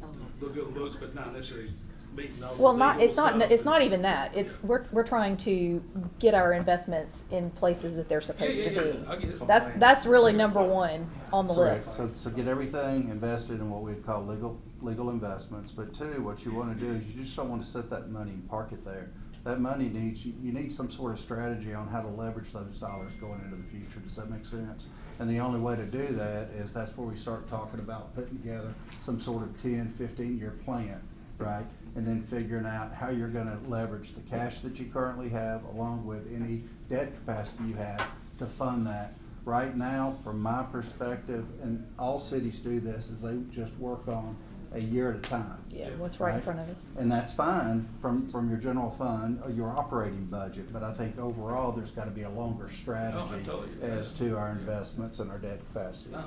look at the looks, but not necessarily meeting all the Well, legal it's not stuff. even that. It's, we're trying to get our investments in places that they're supposed to Yeah, be. I get it. That's really number one on the Correct. list. So get everything invested in what we'd call legal investments. But two, what you want to do is you just don't want to set that money and park it there. That money needs, you need some sort of strategy on how to leverage those dollars going into the future. Does that make sense? And the only way to do that is that's where we start talking about putting together some sort of 10, 15-year plan, right? And then figuring out how you're going to leverage the cash that you currently have along with any debt capacity you have to fund that. Right now, from my perspective, and all cities do this, is they just work on a year at a time. Yeah, what's right in front of us. And that's fine from your general fund or your operating budget, but I think overall, there's gotta be a longer strategy totally agree. as to our investments and our debt capacity. No, I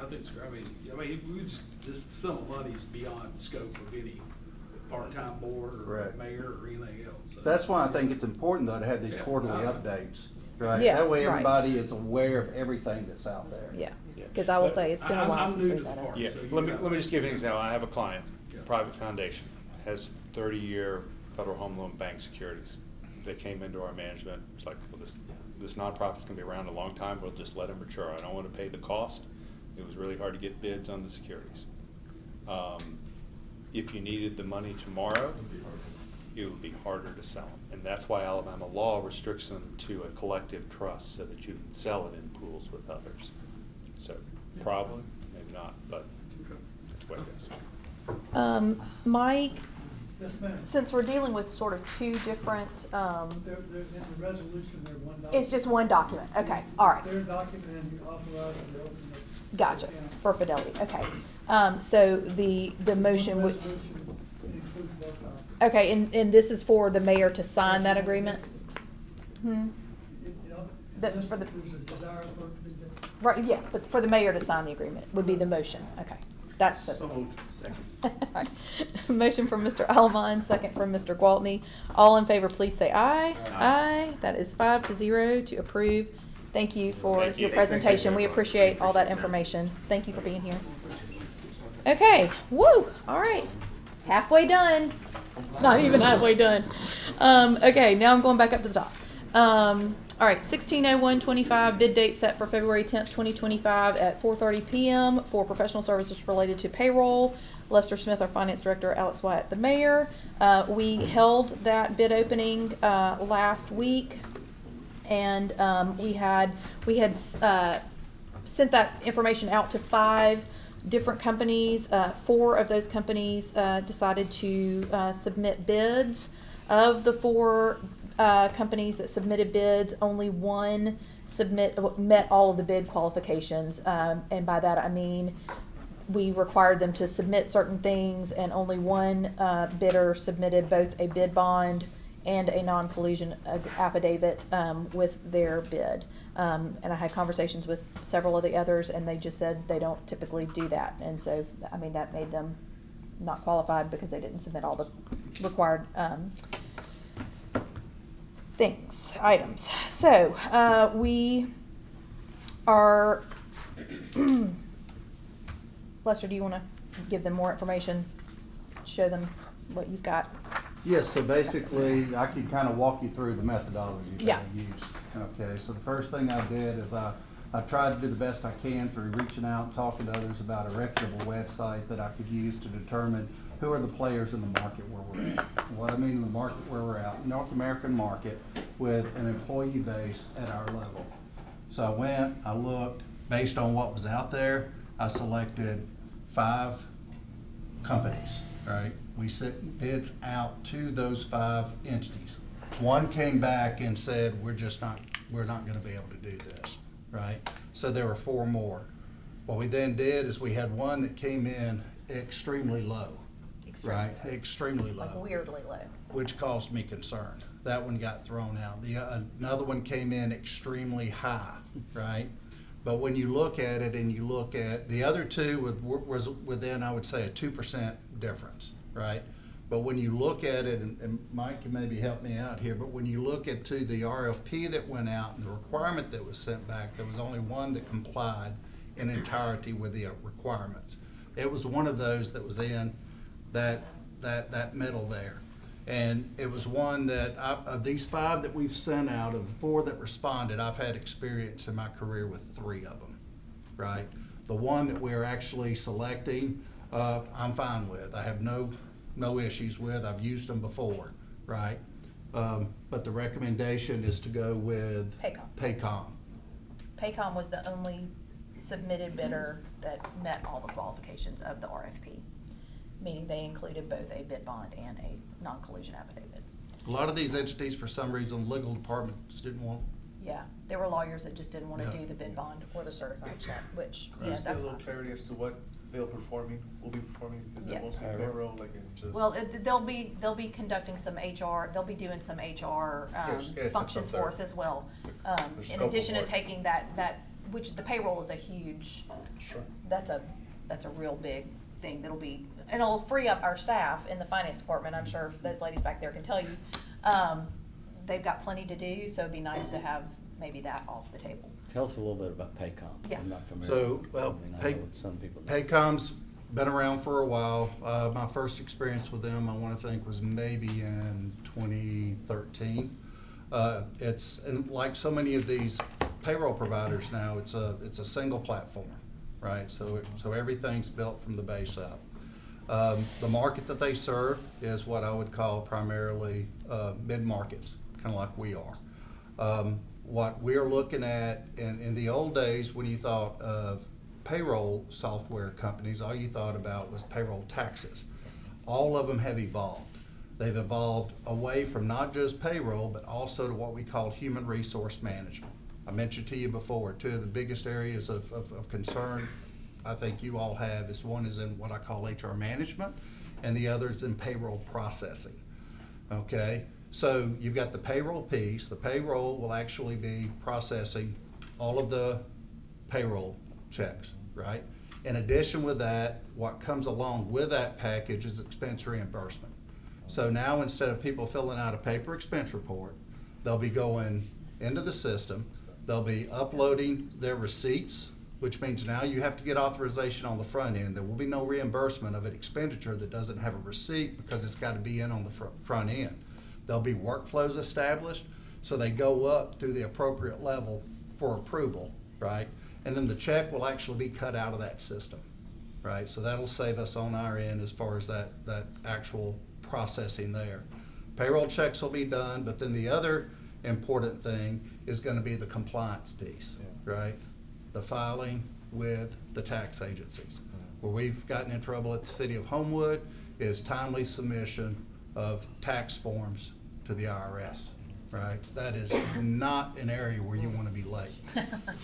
think it's great. I mean, we just, this sum of money is beyond the scope of any part-time board or Correct. mayor or anything else. So. That's why I think it's important though to have these Yeah. quarterly updates, right? Yeah, That way right. everybody is aware of everything that's out there. Yeah, because I will say, it's been a while I'm since new we've to the had party. it. Yeah, So let you me just give you an example. I have a client, private foundation, has 30-year Federal Home Loan Bank securities. They came into our management, it's like, well, this nonprofit's gonna be around a long time, we'll just let them mature. I don't wanna pay the cost. It was really hard to get bids on the securities. If you needed the money tomorrow, it would be harder to sell them. And that's why Alabama law restricts them to a collective trust so that you can sell it in pools with others. So probably, maybe not, but that's the way it is. Mike, Yes, ma'am. since we're dealing with sort of two different, They're in the resolution, they're one document. it's just one document, okay, all right. It's their document and you authorize and they open the. Gotcha, account. for Fidelity, okay. So the motion One would, resolution includes both documents. okay, and this is for the mayor to sign that agreement? Hmm, Unless for the, there's a desire for it to be done. right, yeah, but for the mayor to sign the agreement would be the motion, okay. That's it. So moved. Second. Alright. Motion from Mr. Alvine, second from Mr. Gwaltney. All in favor, please say aye. Aye. That is 5-0 to approve. Thank you for Thank you. your presentation. We appreciate all that information. Thank you for being here. Okay, woo, all right. Halfway done. Not even halfway done. Okay, now I'm going back up to the top. All right, 160125, bid date set for February 10th, 2025 at 4:30 p.m. for professional services related to payroll. Lester Smith, our finance director, Alex Wyatt, the mayor. We held that bid opening last week, and we had sent that information out to 5 different companies. 4 of those companies decided to submit bids. Of the 4 companies that submitted bids, only 1 met all of the bid qualifications, and by that I mean we required them to submit certain things, and only 1 bidder submitted both a bid bond and a non-collusion affidavit with their bid. And I had conversations with several of the others, and they just said they don't typically do that, and so I mean that made them not qualified because they didn't submit all the required items. So, we are, Lester, do you want to give them more information? Show them what you've got? Yes, so basically, I can kind of walk you through the methodology Yeah. that I used. Okay, so the first thing I did is I tried to do the best I can through reaching out and talking to others about a reputable website that I could use to determine who are the players in the market where we're at. What I mean in the market where we're at, North American market with an employee base at our level. So I went, I looked, based on what was out there, I selected 5 companies, right? We sent bids out to those 5 entities. 1 came back and said, we're not gonna be able to do this, right? So there were 4 more. What we then did is we had 1 that came in extremely low. Right, extremely low. Like weirdly low. Which caused me concern. That one got thrown out. Another one came in extremely high, right? But when you look at it and you look at the other 2 was within, I would say, a 2% difference, right? But when you look at it, and Mike can maybe help me out here, but when you look at the RFP that went out and the requirement that was sent back, there was only 1 that complied in entirety with the requirements. It was one of those that was in that middle there. And it was one that, of these 5 that we've sent out, of 4 that responded, I've had experience in my career with 3 of them, right? The one that we're actually selecting, I'm fine with. I have no issues with. I've used them before, right? But the recommendation is to go with Paycom. Paycom was the only submitted bidder that met all the qualifications of the RFP, meaning they included both a bid bond and a non-collusion affidavit. A lot of these entities, for some reason, legal departments didn't want. Yeah, there were lawyers that just didn't want to Yeah. do the bid bond or the certified check, which, Can you yeah, just give that's a little fine. clarity as to what will be performing? Is Yeah. it mostly payroll, like in just? Well, they'll be conducting some HR, they'll be doing some HR Yes, yes, functions that's for us as well. the In scope of addition to work. taking that, which the payroll is a huge, Sure. that's a real big thing that'll be, and it'll free up our staff in the finance department. I'm sure those ladies back there can tell you. They've got plenty to do, so it'd be nice to have maybe that off the table. Tell us a little bit about Paycom. Yeah. I'm not familiar. So, with it. well, I mean, I know some people know. Paycom's been around for a while. My first experience with them, I want to think, was maybe in 2013. And like so many of these payroll providers now, it's a single platform, right? So everything's built from the base up. The market that they serve is what I would call primarily mid-markets, kind of like we are. What we're looking at, in the old days when you thought of payroll software companies, all you thought about was payroll taxes. All of them have evolved. They've evolved away from not just payroll, but also to what we call human resource management. I mentioned to you before, 2 of the biggest areas of concern I think you all have is one is in what I call HR management, and the other is in payroll processing. Okay, So you've got the payroll piece. The payroll will actually be processing all of the payroll checks, right? In addition with that, what comes along with that package is expense reimbursement. So now instead of people filling out a paper expense report, they'll be going into the system, they'll be uploading their receipts, which means now you have to get authorization on the front end. There will be no reimbursement of an expenditure that doesn't have a receipt because it's got to be in on the front end. There'll be workflows established, so they go up through the appropriate level for approval, right? And then the check will actually be cut out of that system, right? So that'll save us on our end as far as that actual processing there. Payroll checks will be done, but then the other important thing is gonna be the compliance piece, right? The filing with the tax agencies. Where we've gotten in trouble at the city of Homewood is timely submission of tax forms to the IRS, right? That is not an area where you wanna be late.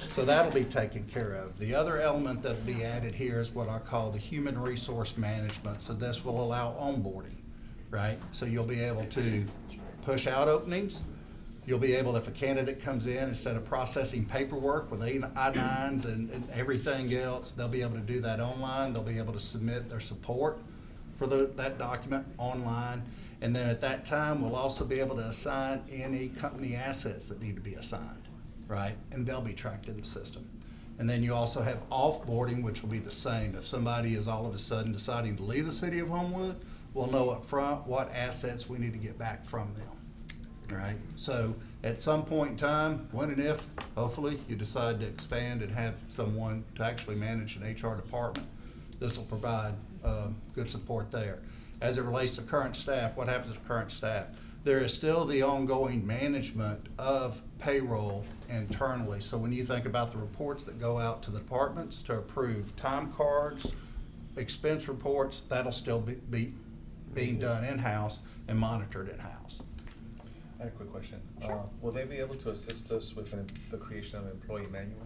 So that'll be taken care of. The other element that'll be added here is what I call the human resource management. So this will allow onboarding, right? So you'll be able to push out openings. You'll be able, if a candidate comes in, instead of processing paperwork with I-9s and everything else, they'll be able to do that online. They'll be able to submit their support for that document online. And then at that time, we'll also be able to assign any company assets that need to be assigned, right? And they'll be tracked in the system. And then you also have offboarding, which will be the same. If somebody is all of a sudden deciding to leave the city of Homewood, we'll know up front what assets we need to get back from them, right? So at some point in time, when and if, hopefully, you decide to expand and have someone to actually manage an HR department, this will provide good support there. As it relates to current staff, what happens to current staff? There is still the ongoing management of payroll internally. So when you think about the reports that go out to the departments to approve time cards, expense reports, that'll still be being done in-house and monitored in-house. I have a quick question. Sure. Will they be able to assist us with the creation of an employee manual?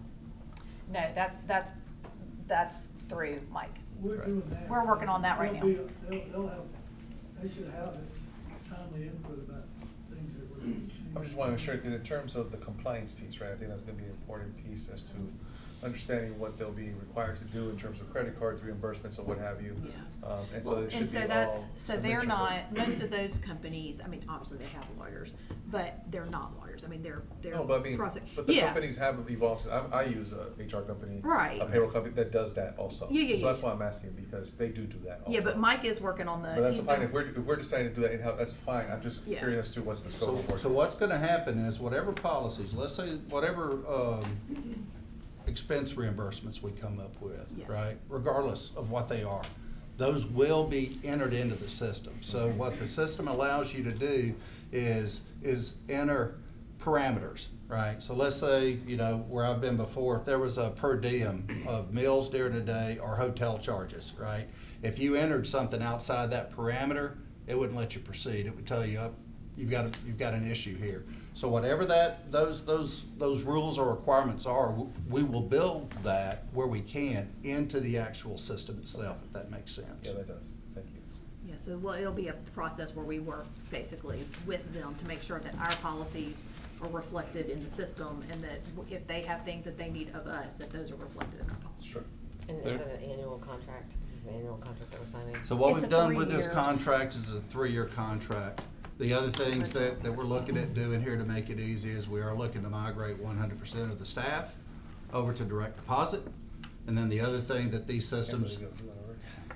No, that's through Mike. We're doing that. We're working on that right now. They should have timely input about things that we're. I'm just wanting to make sure, because in terms of the compliance piece, right, I think that's gonna be an important piece as to understanding what they'll be required to do in terms of credit cards, reimbursements, or what have you. Yeah. And so it should And be so all that's, so they're symmetrical. not, most of those companies, I mean, obviously they have lawyers, but they're not lawyers. I mean, they're No, but I mean, but the yeah. companies have evolved. I use a HR company, Right. a payroll company that does that also. Yeah. So that's why I'm asking, because they do that also. Yeah, but Mike is working on the. But that's he's fine, been- if we're deciding to do that in-house, that's fine, I'm just Yeah. curious as to what's the scope of work. So what's gonna happen is whatever policies, let's say whatever, expense reimbursements we come up with, Yeah. right? Regardless of what they are, those will be entered into the system. So what the system allows you to do is enter parameters, right? So let's say, where I've been before, if there was a per diem of meals during the day or hotel charges, right? If you entered something outside that parameter, it wouldn't let you proceed. It would tell you, you've got an issue here. So whatever those rules or requirements are, we will build that where we can into the actual system itself, if that makes sense. Yeah, that does, thank you. Yeah, so it'll be a process where we work basically with them to make sure that our policies are reflected in the system and that if they have things that they need of us, that those are reflected in our policies. Sure. And is that an annual contract? This is an annual contract that we're signing? So what It's we've a done 3 with this years. contract is a 3-year contract. The other things that we're looking at doing here to make it easy is we are looking to migrate 100% of the staff over to direct deposit. And then the other thing that these systems,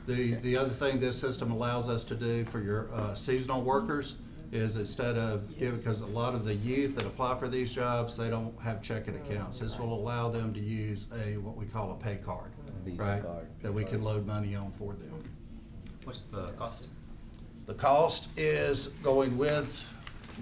the other thing this system allows us to do for your seasonal workers is instead of because a lot of the youth that apply for these jobs, they don't have checking accounts. This will allow them to use what we call a pay card, Visa right? card. That we can load money on for them. What's the cost? The cost is going with,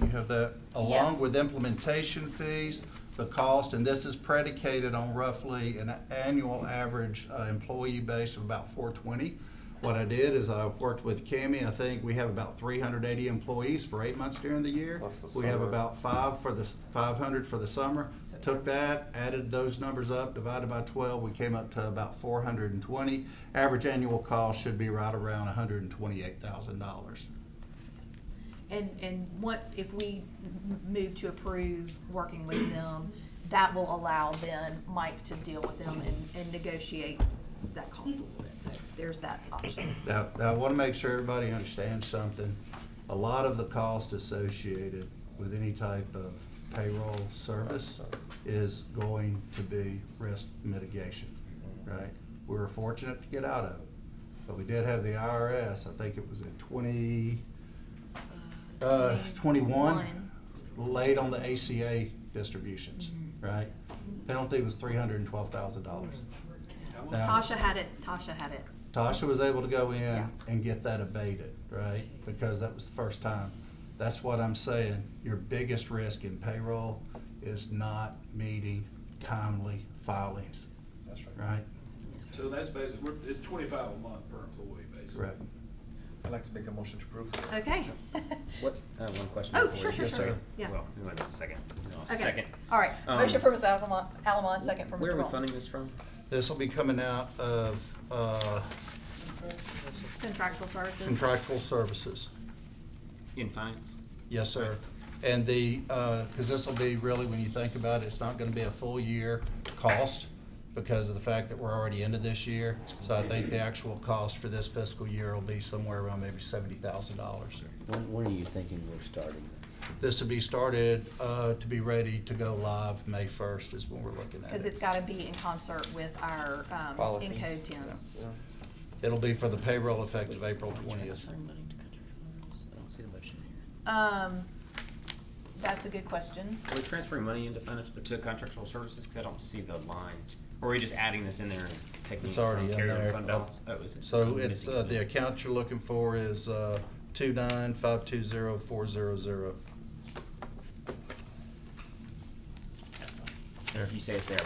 you have that, along Yes. with implementation fees, the cost, and this is predicated on roughly an annual average employee base of about 420. What I did is I worked with Cammie. I think we have about 380 employees for 8 months during the year. Plus the We have summer. about 500 for the summer. Took that, added those numbers up, divided by 12, we came up to about 420. Average annual cost should be right around $128,000. and once, if we move to approve working with them, that will allow then Mike to deal with them and negotiate that cost a little bit, so there's that option. Now, I want to make sure everybody understands something. A lot of the cost associated with any type of payroll service is going to be risk mitigation, right? We were fortunate to get out of it, but we did have the IRS, I think it was in 21, late on the ACA distributions, right? Penalty was $312,000. Now, Tasha had it. Tasha was able to go in Yeah. and get that abated, right? Because that was the first time. That's what I'm saying. Your biggest risk in payroll is not meeting timely filings, That's right. right? So that's basically, it's 25 a month per employee, basically. Correct. I'd like to make a motion to approve. Okay. What, one question. Oh, before sure, you- sure. Yeah. Well, we might have a second. No, Okay. Second. All right. Motion for Ms. Allamont, second for Mr. Where are we Ball. funding this from? This will be coming out of Contractual services. contractual services. In finance? Yes, sir. And because this will be really, when you think about it, it's not going to be a full year cost because of the fact that we're already into this year. So I think the actual cost for this fiscal year will be somewhere around maybe $70,000. When are you thinking we're starting this? This will be started to be ready to go live May 1st is when we're looking at Because it. it's gotta be in concert with our, Policies. Encode 10. It'll be for the payroll effective April 20th. That's a good question. Are we transferring money into finance, but to contractual services? Because I don't see the line. Or are we just adding this in there and taking It's it already from in carryover there. fund balance? Oh, is it? So I'm it's, missing it. the account you're looking for is 29520-400. There. You say it's there.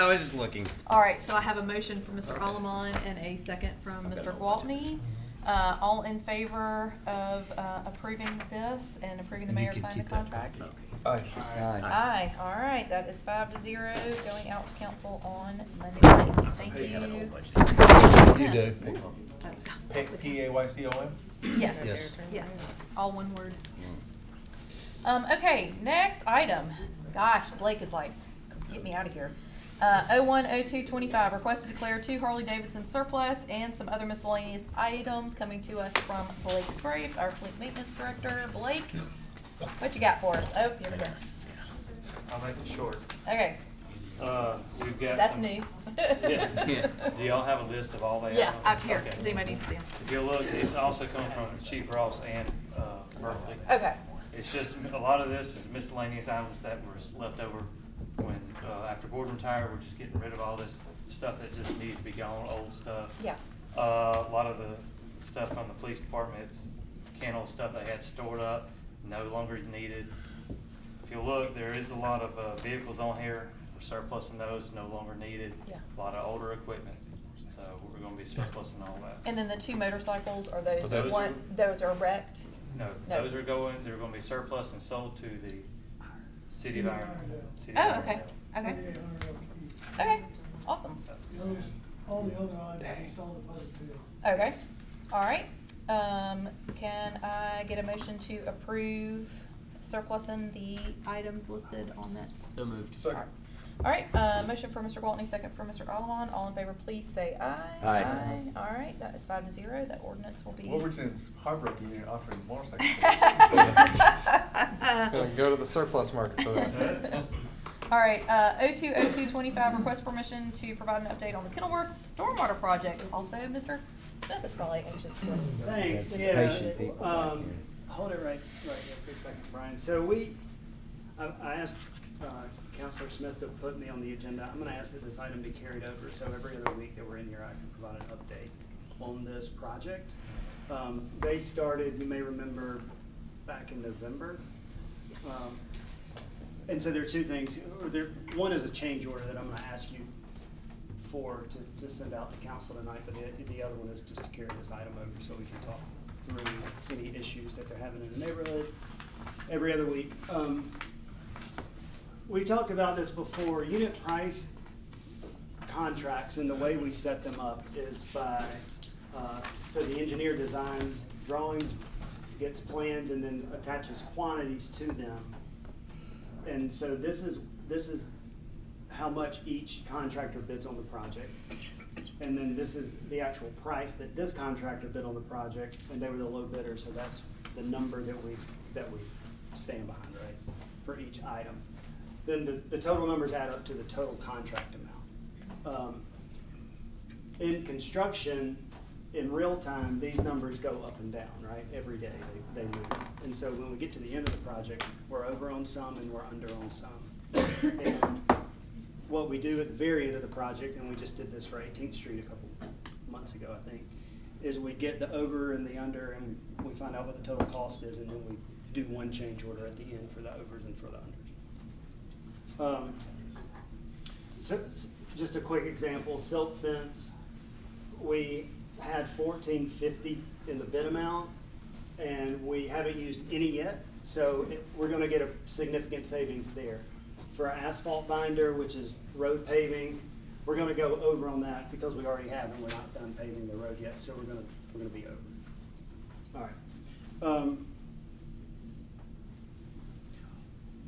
I was just looking. All right, so I have a motion from Mr. Allamon and a second from Mr. Gwaltney. All in favor of approving this and approving the And you mayor can sign the keep that contract? Aye. Aye, all right, that is 5-0, going out to council on Monday night. Thank you. You do. P-A-Y-C-O-M? Yes, Yes. yes, all one word. Okay, next item. Gosh, Blake is like, get me out of here. 010225, request to declare 2 Harley-Davidson surplus and some other miscellaneous items coming to us from Blake Graves, our fleet maintenance director. Blake, what you got for us? Oh, you're here. I'll make it short. Okay, We've got that's some. new. Yeah. Do y'all have a list of all the Yeah, items? up here. Okay. Does anybody need to see them? If you look, it's also coming from Chief Ross and Berkeley. Okay. It's just, a lot of this is miscellaneous items that were left over when, after Gordon retired, we're just getting rid of all this stuff that just needs to be gone, old stuff. Yeah. A lot of the stuff from the police department, it's kennel stuff they had stored up, no longer needed. If you look, there is a lot of vehicles on here, we're surplusing those, no longer needed. Yeah. A lot of older equipment, so we're gonna be surplusing all that. And then the 2 motorcycles, are those, Those are- those are wrecked? No, No. those are they're gonna be surplus and sold to the city of Iron. Oh, okay, okay. Okay, awesome. All the other items, we sold the budget too. Okay, all right. Can I get a motion to approve surplusing the items listed on that? So moved. Second. All right, motion for Mr. Gwaltney, second for Mr. Allamon. All in favor, please say aye. Aye. All right, that is 5-0. That ordinance will be. Wolverton's heartbroken, you're offering motorcycles. Gonna go to the surplus market for that. All right, 020225, request permission to provide an update on the Kenilworth Stormwater Project. Also, Mr. Smith is probably anxious to. Thanks, Patient yeah. people Hold it right here for a second, Brian. So I asked Councilor Smith to put me on the agenda. I'm gonna ask that this item be carried over, so every other week that we're in here, I can provide an update on this project. They started, you may remember, back in November. And so there are 2 things. One is a change order that I'm gonna ask you to send out to council tonight, but the other one is just to carry this item over so we can talk through any issues that they're having in the neighborhood every other week. We talked about this before. Unit price contracts and the way we set them up is by, so the engineer designs drawings gets plans and then attaches quantities to them. And so this is how much each contractor bids on the project. And then this is the actual price that this contractor bid on the project, and they were the low bidder, so that's the number that we stand behind, right, for each item. Then the total numbers add up to the total contract amount. In construction, in real time, these numbers go up and down, right? Every day they move. And so when we get to the end of the project, we're over on some and we're under on some. And what we do at the very end of the project, and we just did this for 18th Street a couple months ago, I think, is we get the over and the under, and we find out what the total cost is, and then we do one change order at the end for the overs and for the unders. So just a quick example, silk fence, we had $1,450 in the bid amount, and we haven't used any yet, so we're gonna get a significant savings there. For our asphalt binder, which is road paving, we're gonna go over on that because we already have, and we're not done paving the road yet, so we're gonna be over. All right.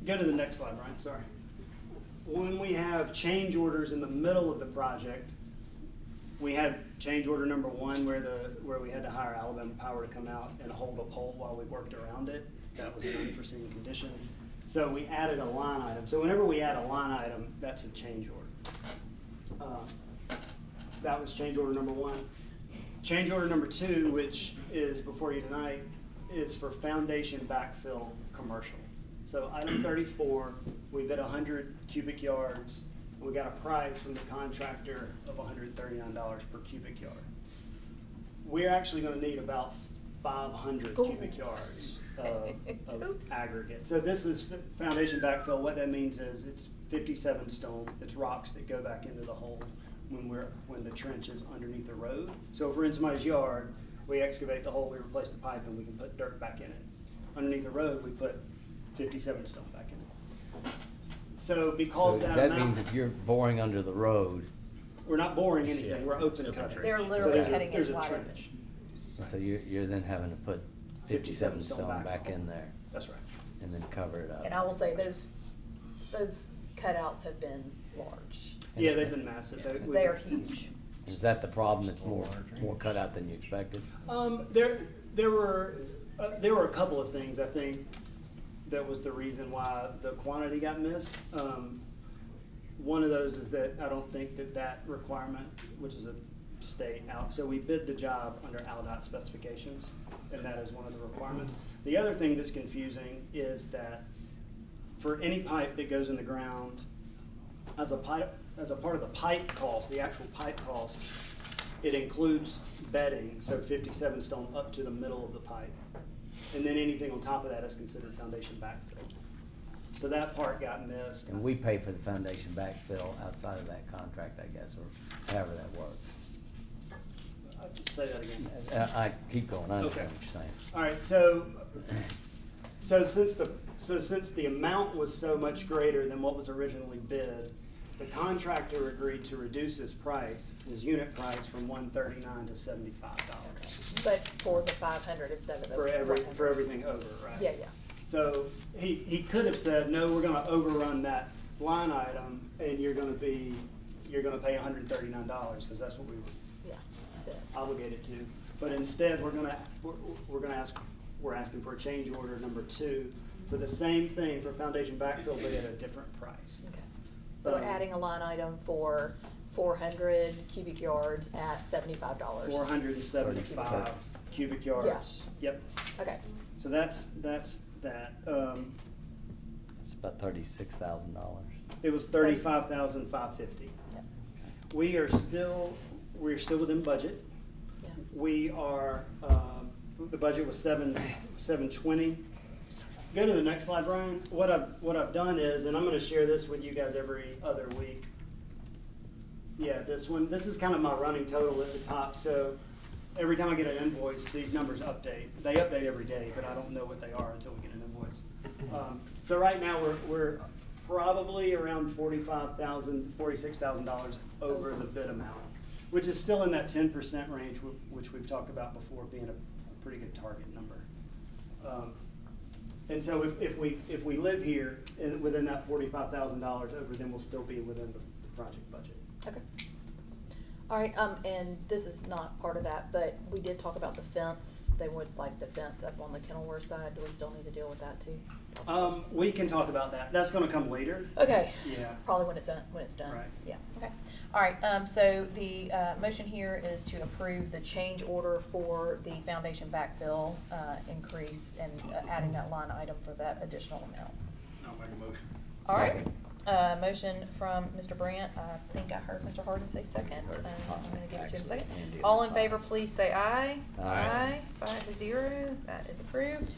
Go to the next slide, Brian, sorry. When we have change orders in the middle of the project, we had change order number 1 where we had to hire Alabama Power to come out and hold a pole while we worked around it. That was an unforeseen condition. So we added a line item. So whenever we add a line item, that's a change order. That was change order number 1. Change order number 2, which is before you tonight, is for foundation backfill commercial. So item 34, we bid 100 cubic yards. We got a price from the contractor of $139 per cubic yard. We're actually going to need about 500 cubic yards of aggregate. So this is foundation backfill. What that means is it's 57 stone. It's rocks that go back into the hole when the trench is underneath the road. So if we're in somebody's yard, we excavate the hole, we replace the pipe, and we can put dirt back in it. Underneath the road, we put 57 stone back in it. So because So that that amount, means if you're boring under the road, we're not boring anything, we're open cutting. They're literally So cutting there's it a wide trench. so you're then having to put 57 stone back in there. That's right. And then cover it up. And I will say those cutouts have been large. Yeah, they've been massive. They are huge. Is that the problem? It's more cutout than you expected? There were a couple of things, I think, that was the reason why the quantity got missed. One of those is that I don't think that requirement, which is a state out, so we bid the job under ALDOT specifications, and that is one of the requirements. The other thing that's confusing is that for any pipe that goes in the ground, as a part of the pipe cost, the actual pipe cost, it includes bedding, so 57 stone up to the middle of the pipe. And then anything on top of that is considered foundation backfill. So that part got missed. And we pay for the foundation backfill outside of that contract, I guess, or however that works. Say that again. I keep going, I understand Okay. what you're saying. All right, so since the amount was so much greater than what was originally bid, the contractor agreed to reduce his price, his unit price, from $139 to $75. But for the 500 instead of the For 100. for everything over, right? Yeah. So he could have said, no, we're gonna overrun that line item, and you're gonna pay $139, because that's what we were obligated to. But instead, we're asking for a change order number 2 for the same thing for foundation backfill, but at a different price. Okay. So we're adding a line item for 400 cubic yards at $75. 475 cubic yards. Yeah. Yep. Okay. So that's that. It's about $36,000. It was $35,550. Yep. We're still within budget. Yeah. We are, the budget was $720. Go to the next slide, Brian. What I've done is, and I'm gonna share this with you guys every other week. Yeah, this one, this is kind of my running total at the top. So every time I get an invoice, these numbers update. They update every day, but I don't know what they are until we get an invoice. So right now we're probably around $46,000 over the bid amount, which is still in that 10% range, which we've talked about before being a pretty good target number. And so if we live here within that $45,000 over, then we'll still be within the project budget. Okay. All right, and this is not part of that, but we did talk about the fence. They would like the fence up on the Kenilworth side. Do we still need to deal with that too? We can talk about that. That's gonna come later. Okay. Yeah. Probably when it's done, Right. Yeah, okay. All right, so the, motion here is to approve the change order for the foundation backfill, increase and adding that line item for that additional amount. I'll make a motion. All right, motion from Mr. Brandt. I think I heard Mr. Harden say second. I'm gonna give it to him second. All in favor, please say aye. Aye. 5-0, that is approved.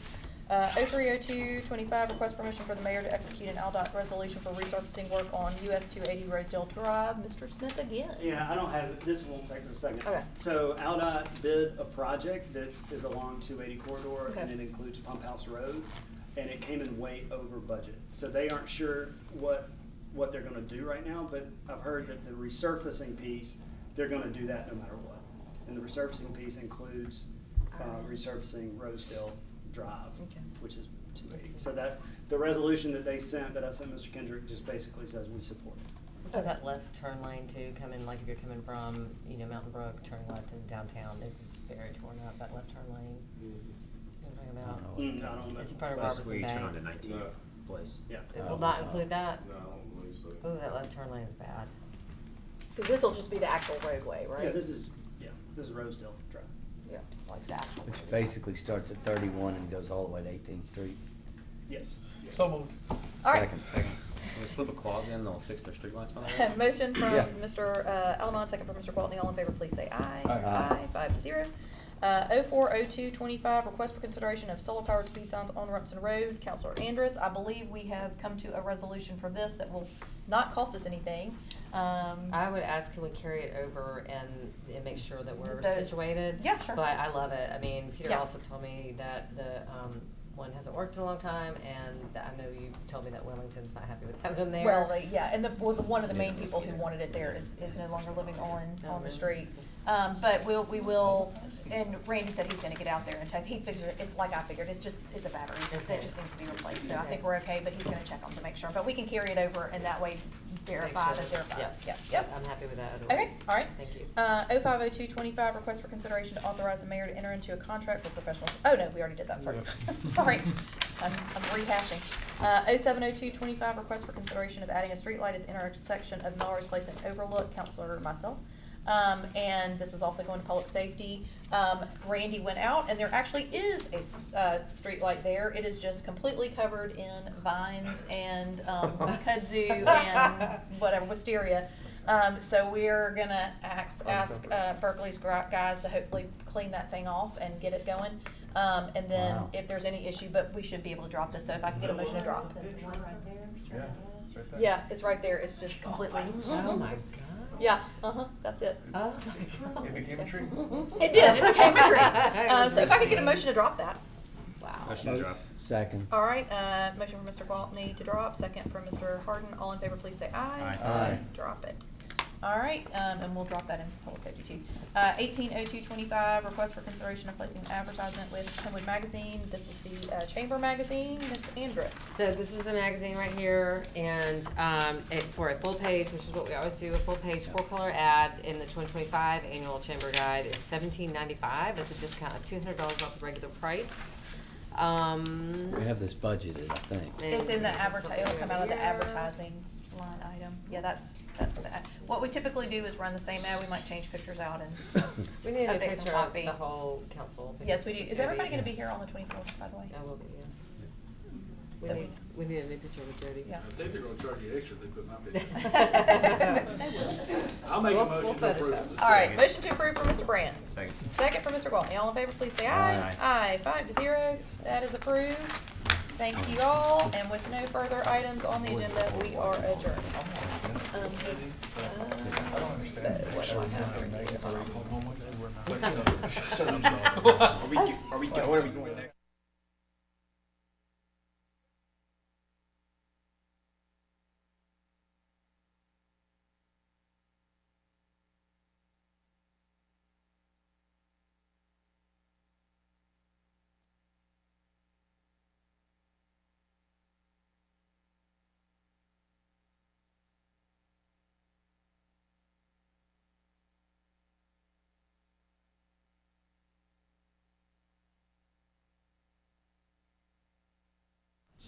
030225, request permission for the mayor to execute an ALDOT resolution for resurfacing work on US 280 Rosedale Drive. Mr. Smith again. Yeah, I don't have it. This won't take a second. Okay. So ALDOT bid a project that is along 280 corridor, Okay. and it includes Pump House Road, and it came in way over budget. So they aren't sure what they're gonna do right now, but I've heard that the resurfacing piece, they're gonna do that no matter what. And the resurfacing piece includes resurfacing Rosedale Drive, Okay. which is 280. So that, the resolution that they sent, that I sent Mr. Kendrick, just basically says we support it. So that left turn lane too, coming, like if you're coming from, Mountain Brook, turning left in downtown, it's very torn up, that left turn lane. You know what I'm talking about? I don't know. It's in front of That's Robertson where you turn Bank. on to 19th place. Yeah. It will not include that? No, I don't believe so. Ooh, that left turn lane is bad. Cause this will just be the actual roadway, right? Yeah, this is Rosedale Drive. Yeah, like the actual Which roadway. basically starts at 31 and goes all the way to 18th Street. Yes. So moved. All right. Second. When they slip a clause in, they'll fix their streetlights by the way. Motion from Yeah. Mr. Allen, second from Mr. Gwaltney. All in favor, please say aye. Aye. 5-0. 040225, request for consideration of solar powered speed signs on Rumson Road. Counselor Andrus, I believe we have come to a resolution for this that will not cost us anything. I would ask, can we carry it over and make sure that we're Those- situated? Yeah, sure. But I love it. I mean, Peter Yeah. also told me that the, one hasn't worked in a long time, and I know you told me that Wellington's not happy with having them there. Well, and one of the main people who wanted it there is no longer living on the street. But we will, and Randy said he's gonna get out there and test, he figured, it's like I figured, it's a battery that just needs to be replaced, so I think we're okay, but he's gonna check on to make sure, but we can carry it over and that way verify that they're fine. Yep. I'm happy with that Okay, otherwise. all right. Thank you. 050225, request for consideration to authorize the mayor to enter into a contract with professional, oh no, we already did that, sorry. Sorry, I'm rehashing. 070225, request for consideration of adding a streetlight at the intersection of Melrose Place and Overlook, Counselor myself. And this was also going to public safety. Randy went out and there actually is a street light there. It is just completely covered in vines and kudzu and whatever, wisteria. So we're gonna ask Berkeley's guys to hopefully clean that thing off and get it going. And then Wow. if there's any issue, but we should be able to drop this, so if I can get a motion to drop. Is it one right there? Yeah, it's right there. Yeah, it's right there. It's just completely. Oh my God. Yeah, that's it. Oh my God. It became a tree. It did, it became a tree. So if I could get a motion to drop that. Wow. Motion to drop. Second. All right, motion for Mr. Gwaltney to drop, second from Mr. Harden. All in favor, please say aye. Aye. Drop it. All right, and we'll drop that in public safety too. 180225, request for consideration of placing an advertisement with Homewood magazine. This is the Chamber magazine. Ms. Andrus. So this is the magazine right here, and for a full page, which is what we always do, a full page, 4-color ad in the 2025 annual Chamber Guide is $17.95. It's a discount of $200 off the regular price. We have this budgeted, I think. It's in the This is something it'll come out of the over here. advertising line item. Yeah, that's that. What we typically do is run the same ad. We might change pictures out and We need a update some picture of copy. the whole council. Yes, we do. Is everybody gonna be here on the 24th, by the way? I will be, yeah. That We need a new picture with Jody. Yeah. I think they're gonna charge you extra if they put my picture. They will. I'll make a We'll motion to Photoshop. approve. All right, motion to approve for Mr. Brandt. Second. Second for Mr. Gwaltney. All in favor, please say aye. Aye. 5-0. That is approved. Thank you all. And with no further items on the agenda, we are adjourned. I don't understand. What do I have for you? It's already Homewood. Are we, where are we going next?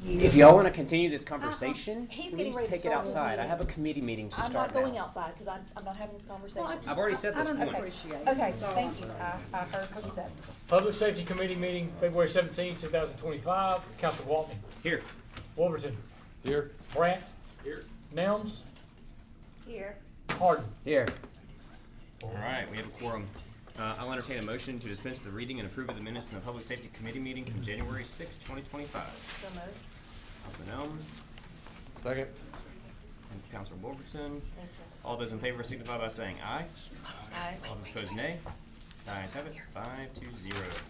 If y'all wanna continue this conversation, He's getting please ready to take it start his outside. I meeting. have a committee meeting to I'm start not going now. outside, because I'm not having this conversation. I've already said this I don't once. appreciate it. Okay, That's all thank I'm you. saying. I heard what you said. Public Safety Committee meeting, February 17, 2025. Councilor Walton. Here. Wolverton. Here. Brandt. Here. Nelms. Here. Harden. Here. All right, we have a quorum. I'll entertain a motion to dispense the reading and approve of the minutes in the Public Safety Committee meeting from January 6, 2025. So moved. Councilman Elms Second. and Councilor Wolverton. Thank you. All those in favor signify by saying aye. Aye. All those opposed, nay. The ayes have it, 5-0.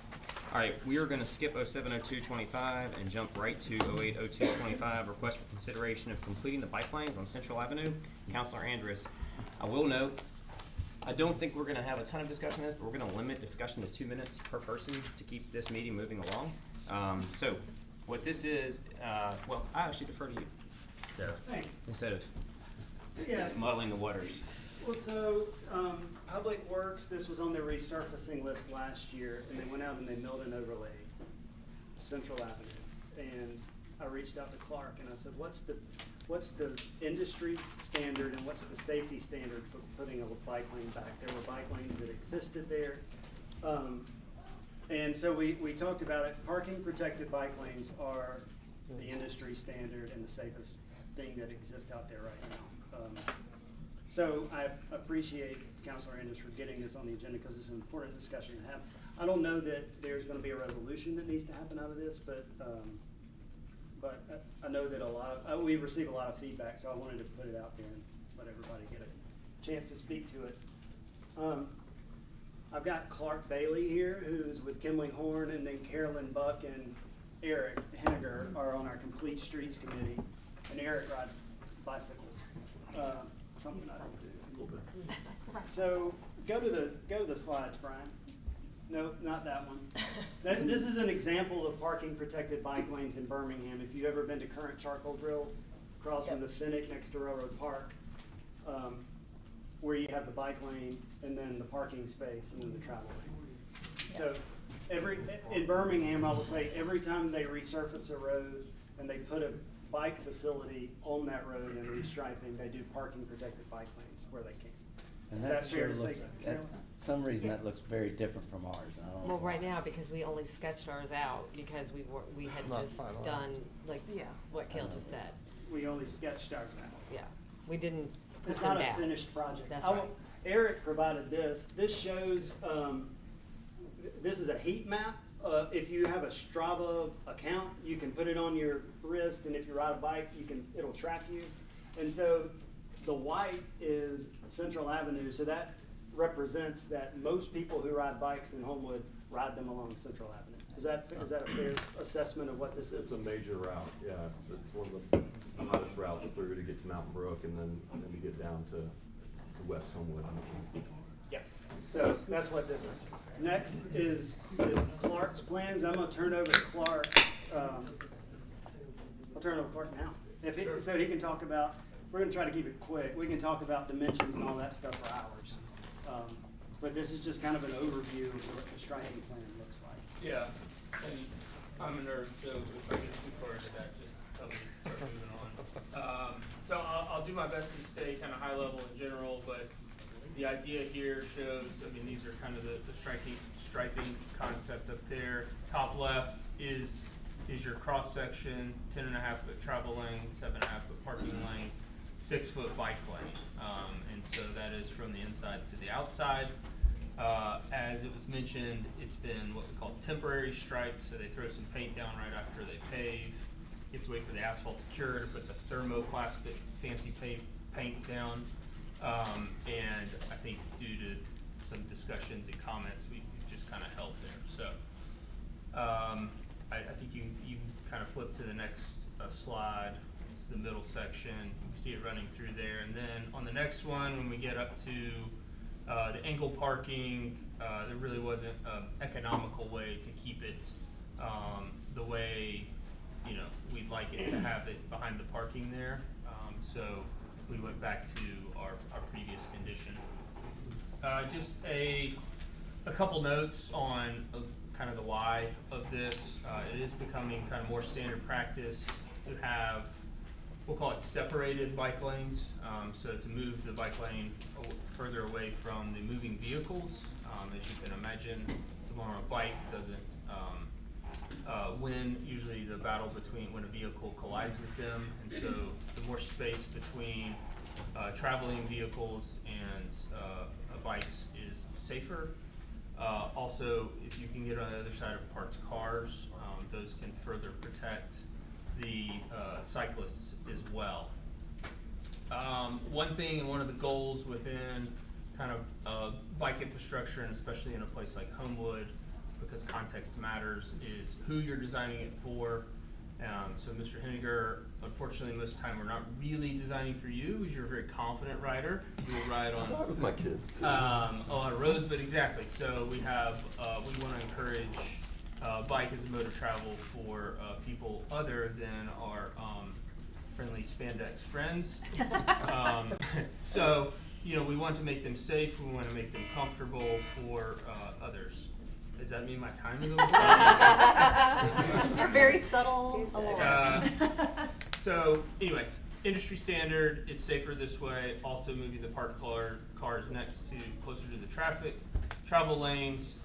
All right, we are gonna skip 070225 and jump right to 080225, request for consideration of completing the bike lanes on Central Avenue. Councilor Andrus, I will note, I don't think we're gonna have a ton of discussion on this, but we're gonna limit discussion to 2 minutes per person to keep this meeting moving along. So, what this is, well, I actually defer to you, Sarah, Thanks. instead of Yeah. muddling the waters. Well, so, Public Works, this was on their resurfacing list last year, and they went out and they milled and overlaid Central Avenue. And I reached out to Clark and I said, what's the industry standard and what's the safety standard for putting a bike lane back? There were bike lanes that existed there. And so we talked about it. Parking protected bike lanes are the industry standard and the safest thing that exists out there right now. So I appreciate Councilor Andrews for getting this on the agenda because it's an important discussion to have. I don't know that there's gonna be a resolution that needs to happen out of this, but I know that we receive a lot of feedback, so I wanted to put it out there and let everybody get a chance to speak to it. I've got Clark Bailey here, who's with Kimling Horn, and then Carolyn Buck and Eric Henniger are on our Complete Streets Committee, and Eric rides bicycles. Something I don't do. A little bit. So go to the slides, Brian. No, not that one. This is an example of parking protected bike lanes in Birmingham. If you've ever been to Current Charcoal Drill, across from the Finnick next to Railroad Park, where you have the bike lane and then the parking space and then the travel lane. So in Birmingham, I will say every time they resurface a road and they put a bike facility on that road and restriping, they do parking protected bike lanes where they can. And Is that that fair sure to say, looks, Carolyn? that's, some reason that looks very different from ours. I don't know. Well, right now, because we only sketched ours out, because we had not just finalized. done, like, what Kale just said. We only sketched ours out. Yeah, we didn't put It's them not a down. finished project. That's I will- right. Eric provided this. This shows, this is a heat map. If you have a Strava account, you can put it on your wrist, and if you ride a bike, it'll track you. And so the white is Central Avenue, so that represents that most people who ride bikes in Homewood ride them along Central Avenue. Is that a fair assessment of what this is? It's a major route, yeah, it's one of the hottest routes through to get to Mountain Brook and then to get down to West Homewood. Yeah, so that's what this is. Next is Clark's plans. I'm gonna turn over to Clark. I'll turn it over to Clark now. So he can talk about, we're gonna try to keep it quick. We can talk about dimensions and all that stuff for hours. But this is just kind of an overview of what the striking plan looks like. Yeah, and I'm a nerd, so if I get too far into that, just tell me to start moving on. So I'll do my best to stay kind of high level in general, but the idea here shows, I mean, these are kind of the striping concept up there. Top left is your cross section, 10.5-foot travel lane, 7.5-foot parking lane, 6-foot bike lane. And so that is from the inside to the outside. As it was mentioned, it's been what we call temporary stripes, so they throw some paint down right after they pave. You have to wait for the asphalt to cure to put the thermoplastic fancy paint down. And I think due to some discussions and comments, we've just kind of held there. So I think you kind of flip to the next slide. It's the middle section. You can see it running through there. And then on the next one, when we get up to the angle parking, there really wasn't an economical way to keep it the way we'd like it to have it behind the parking there. So we went back to our previous condition. Just a couple notes on kind of the why of this. It is becoming kind of more standard practice to have, we'll call it separated bike lanes. So to move the bike lane further away from the moving vehicles. As you can imagine, someone on a bike doesn't win usually the battle between when a vehicle collides with them. And so the more space between traveling vehicles and bikes is safer. Also, if you can get on the other side of parked cars, those can further protect the cyclists as well. One thing and one of the goals within kind of bike infrastructure, and especially in a place like Homewood, because context matters, is who you're designing it for. So Mr. Henniger, unfortunately most of the time we're not really designing for you, because you're a very confident rider. You will ride on With my kids too. a lot of roads, but exactly. So we have, we want to encourage bike as a mode of travel for people other than our friendly spandex friends. So, you know, we want to make them safe, we want to make them comfortable for others. Does that mean my time is over? You're very subtle alarm. So anyway, industry standard, it's safer this way. Also moving the parked cars next to, closer to the travel lanes,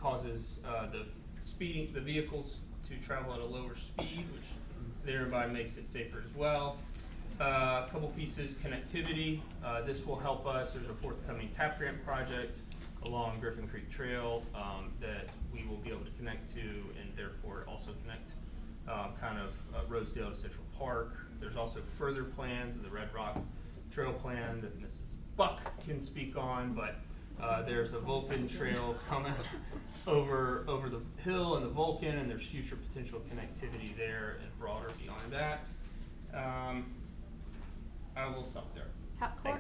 causes the vehicles to travel at a lower speed, which thereby makes it safer as well. A couple pieces, connectivity. This will help us. There's a forthcoming TAP grant project along Griffin Creek Trail that we will be able to connect to, and therefore also connect kind of Rosedale to Central Park. There's also further plans of the Red Rock Trail plan that Mrs. Buck can speak on, but there's a Vulcan Trail coming over the hill and the Vulcan, and there's future potential connectivity there and broader beyond that. I will stop there.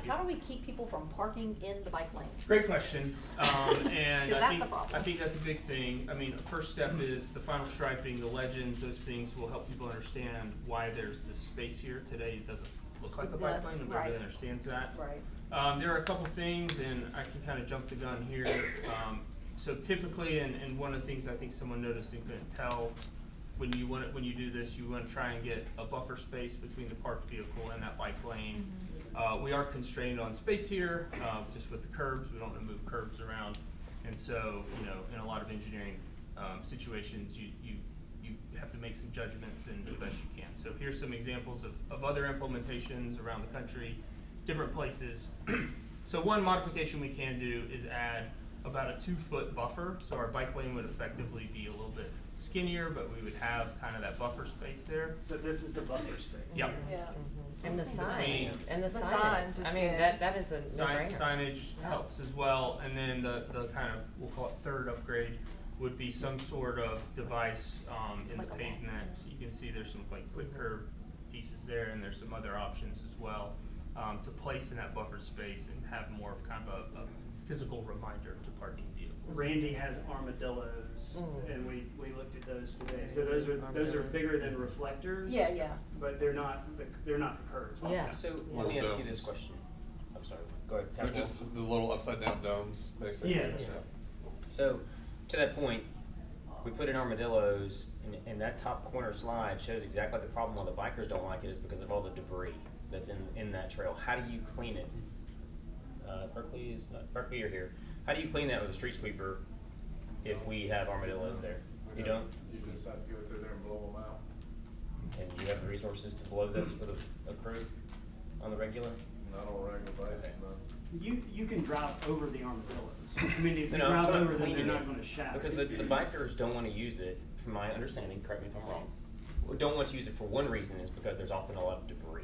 How do we keep people from parking in the bike lane? Great question, and So I that's a problem. think that's a big thing. I mean, the first step is the final striping, the legends, those things will help people understand why there's this space here. Today it doesn't look like a bike Exists, lane, and right. everybody understands that. Right. There are a couple things, and I can kind of jump the gun here. So typically, and one of the things I think someone noticed and couldn't tell, when you do this, you want to try and get a buffer space between the parked vehicle and that bike lane. We are constrained on space here, just with the curbs. We don't want to move curbs around, and so you know, in a lot of engineering situations, you have to make some judgments and do the best you can. So here's some examples of other implementations around the country, different places. So one modification we can do is add about a 2-foot buffer. So our bike lane would effectively be a little bit skinnier, but we would have kind of that buffer space there. So this is the buffer space? Yep. Yeah. And the signs, and the The signs signage. is I mean, good. that is a no-brainer. Signage helps as well, and then the kind of, we'll call it third upgrade, would be some sort of device in the pavement. You can see there's some like quick curb pieces there, and there's some other options as well to place in that buffer space and have more of kind of a physical reminder to parking vehicles. Randy has armadillos, and we looked at those today. So those are bigger than reflectors. Yeah. But they're not the curves. Yeah. So let me ask you this question. I'm sorry, go ahead. They're just the little upside down domes, basically. Yeah. So, to that point, we put in armadillos, and that top corner slide shows exactly the problem why the bikers don't like it is because of all the debris that's in that trail. How do you clean it? Berkeley, you're here. How do you clean that with a street sweeper if we have armadillos there? You don't? You just have to go through there and blow them out. And you have the resources to blow this with a crew on the regular? Not on a regular basis, no. You can drive over the armadillos. I mean, if you No, drive I'm over them, they're cleaning not it. going to shatter. Because the bikers don't want to use it, from my understanding, correct me if I'm wrong, don't want to use it for one reason is because there's often a lot of debris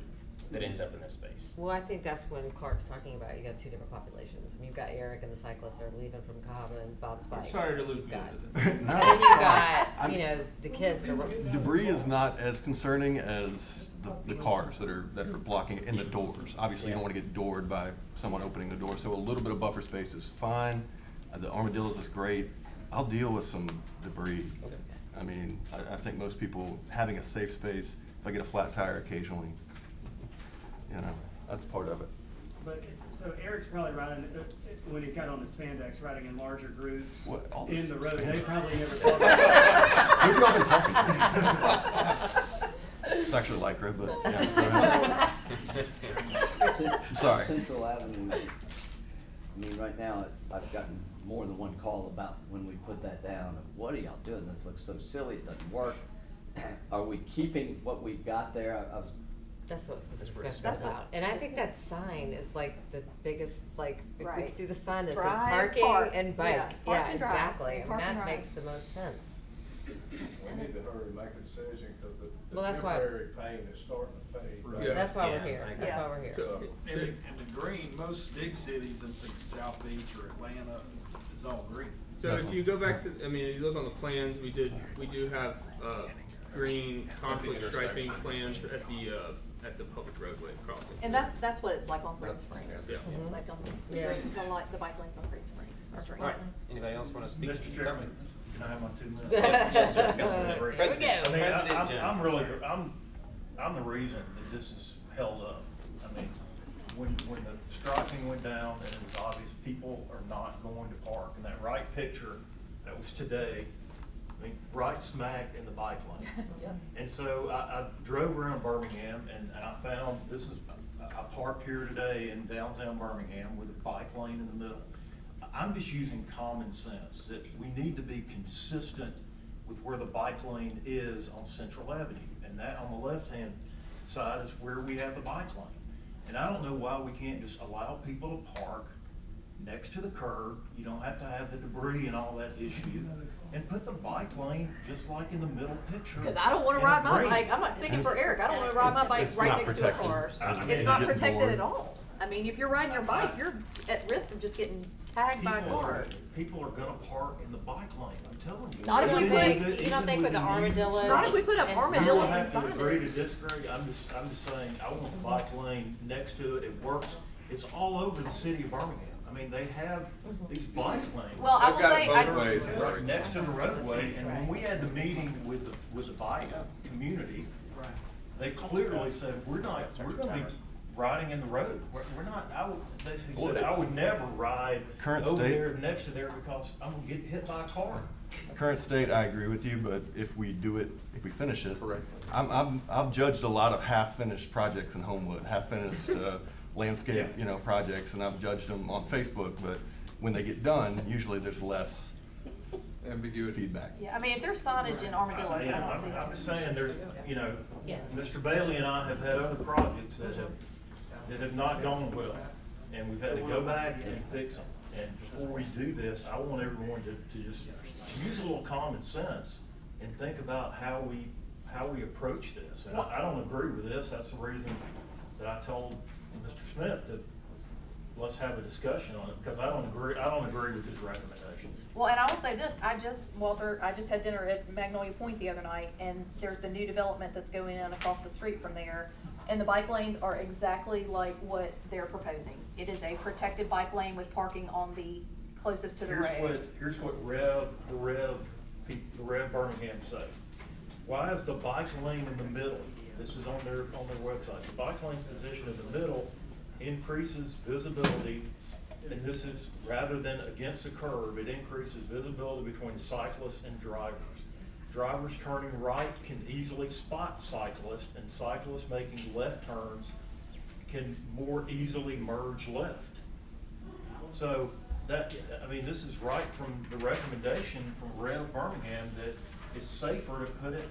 that ends up in this space. Well, I think that's when Clark's talking about, you got two different populations. I mean, you've got Eric and the cyclists that are leaving from Cahaba and Bob's Bikes. Sorry to loop You've you got- into And then you've got, you know, the kids that are. Debris is not as concerning as the cars that are blocking it and the doors. Obviously, you don't want to get doored by someone opening the door, so a little bit of buffer space is fine. The armadillos is great. I'll deal with some debris. Okay. I mean, I think most people having a safe space, if I get a flat tire occasionally, you know, that's part of it. But, so So Eric's probably riding, when he got on the spandex, riding in larger groups What, all in this- the road. They probably never thought about Who y'all been talking to? It's actually Lycra, but yeah. I'm sorry. Central Avenue, I mean, right now, I've gotten more than one call about when we put that down, what are y'all doing? This looks so silly, it doesn't work. Are we keeping what we've got there? I was That's what this That's discussion what- is about. And I think that sign is like the biggest, like, if we Right. could do the sign that says Drive, parking park. and bike. Yeah, park and drive. Exactly. I mean, Park and that drive. makes the most sense. We need to hurry and make a decision, cause the Well, that's why- temporary pain is starting to fade. Yeah. That's why we're Yeah. here. That's Yeah. why we're here. So, in the green, most big cities, I think South Beach or Atlanta is all green. So if you go back to, I mean, if you look on the plans, we do have, green conflict striping plans at the public roadway crossing. And that's what it's like on Great That's Springs. standard. Mhm. Like on Yeah. the bike lanes on Great Springs. are green. All right, anybody else wanna speak? Mr. Chairman, can I have my 2 minutes? Yes, sir. Councilman Here we President. go. I mean, President Jones. I'm really, I'm the reason that this is held up. I mean, when the striping went down and it was obvious people are not going to park, and that right picture, that was today, I mean, right smack in the bike lane. Yep. And so I drove around Birmingham and I found, I parked here today in downtown Birmingham with a bike lane in the middle. I'm just using common sense, that we need to be consistent with where the bike lane is on Central Avenue. And that on the left-hand side is where we have the bike lane. And I don't know why we can't just allow people to park next to the curb. You don't have to have the debris and all that issue. And put the bike lane just like in the middle picture. Cause I don't wanna in ride my green. bike, I'm not speaking for Eric, I don't wanna ride my bike It's right not next to a protected. car. I mean, It's you not get protected bored. at all. I mean, if you're riding your bike, you're at risk of just getting tagged by a car. People are gonna park in the bike lane, I'm telling you. Not if we You put- don't think- you don't think with the armadillos? Not if we put up and armadillos People and have to agree to signage. disagree, I'm just saying, I want the bike lane next to it, it works, it's all over the city of Birmingham. I mean, they have these bike lanes. Well, I will They've got say, both ways. Right next to the roadway, and when we had the meeting with the bike community, they clearly said, we're gonna be riding in the road. We're not, they said, I would never ride Current over state- there next to there because I'm gonna get hit by a car. Current state, I agree with you, but if we do it, if we finish it. Correct. I've judged a lot of half-finished projects in Homewood, half-finished, landscape, projects, and I've judged them on Facebook, but when they get done, usually there's less Ambiguity. feedback. Yeah, I mean, if there's signage in armadillos, I Yeah, don't see I'm it. just saying, there's, Yeah. Mr. Bailey and I have had other projects that have not gone well, and we've had to go back and fix them. And before we do this, I want everyone to just use a little common sense and think about how we approach this. And I don't agree with this, that's the reason that I told Mr. Smith that let's have a discussion on it, because I don't agree with his recommendation. Well, and I will say this, Walter, I just had dinner at Magnolia Point the other night, and there's the new development that's going in across the street from there. And the bike lanes are exactly like what they're proposing. It is a protected bike lane with parking on the closest to the road. Here's what the Rev Birmingham say. Why is the bike lane in the middle? This is on their website. The bike lane position in the middle increases visibility, and this is, rather than against the curb, it increases visibility between cyclists and drivers. Drivers turning right can easily spot cyclists, and cyclists making left turns can more easily merge left. So this is right from the recommendation from Rev Birmingham that it's safer to put it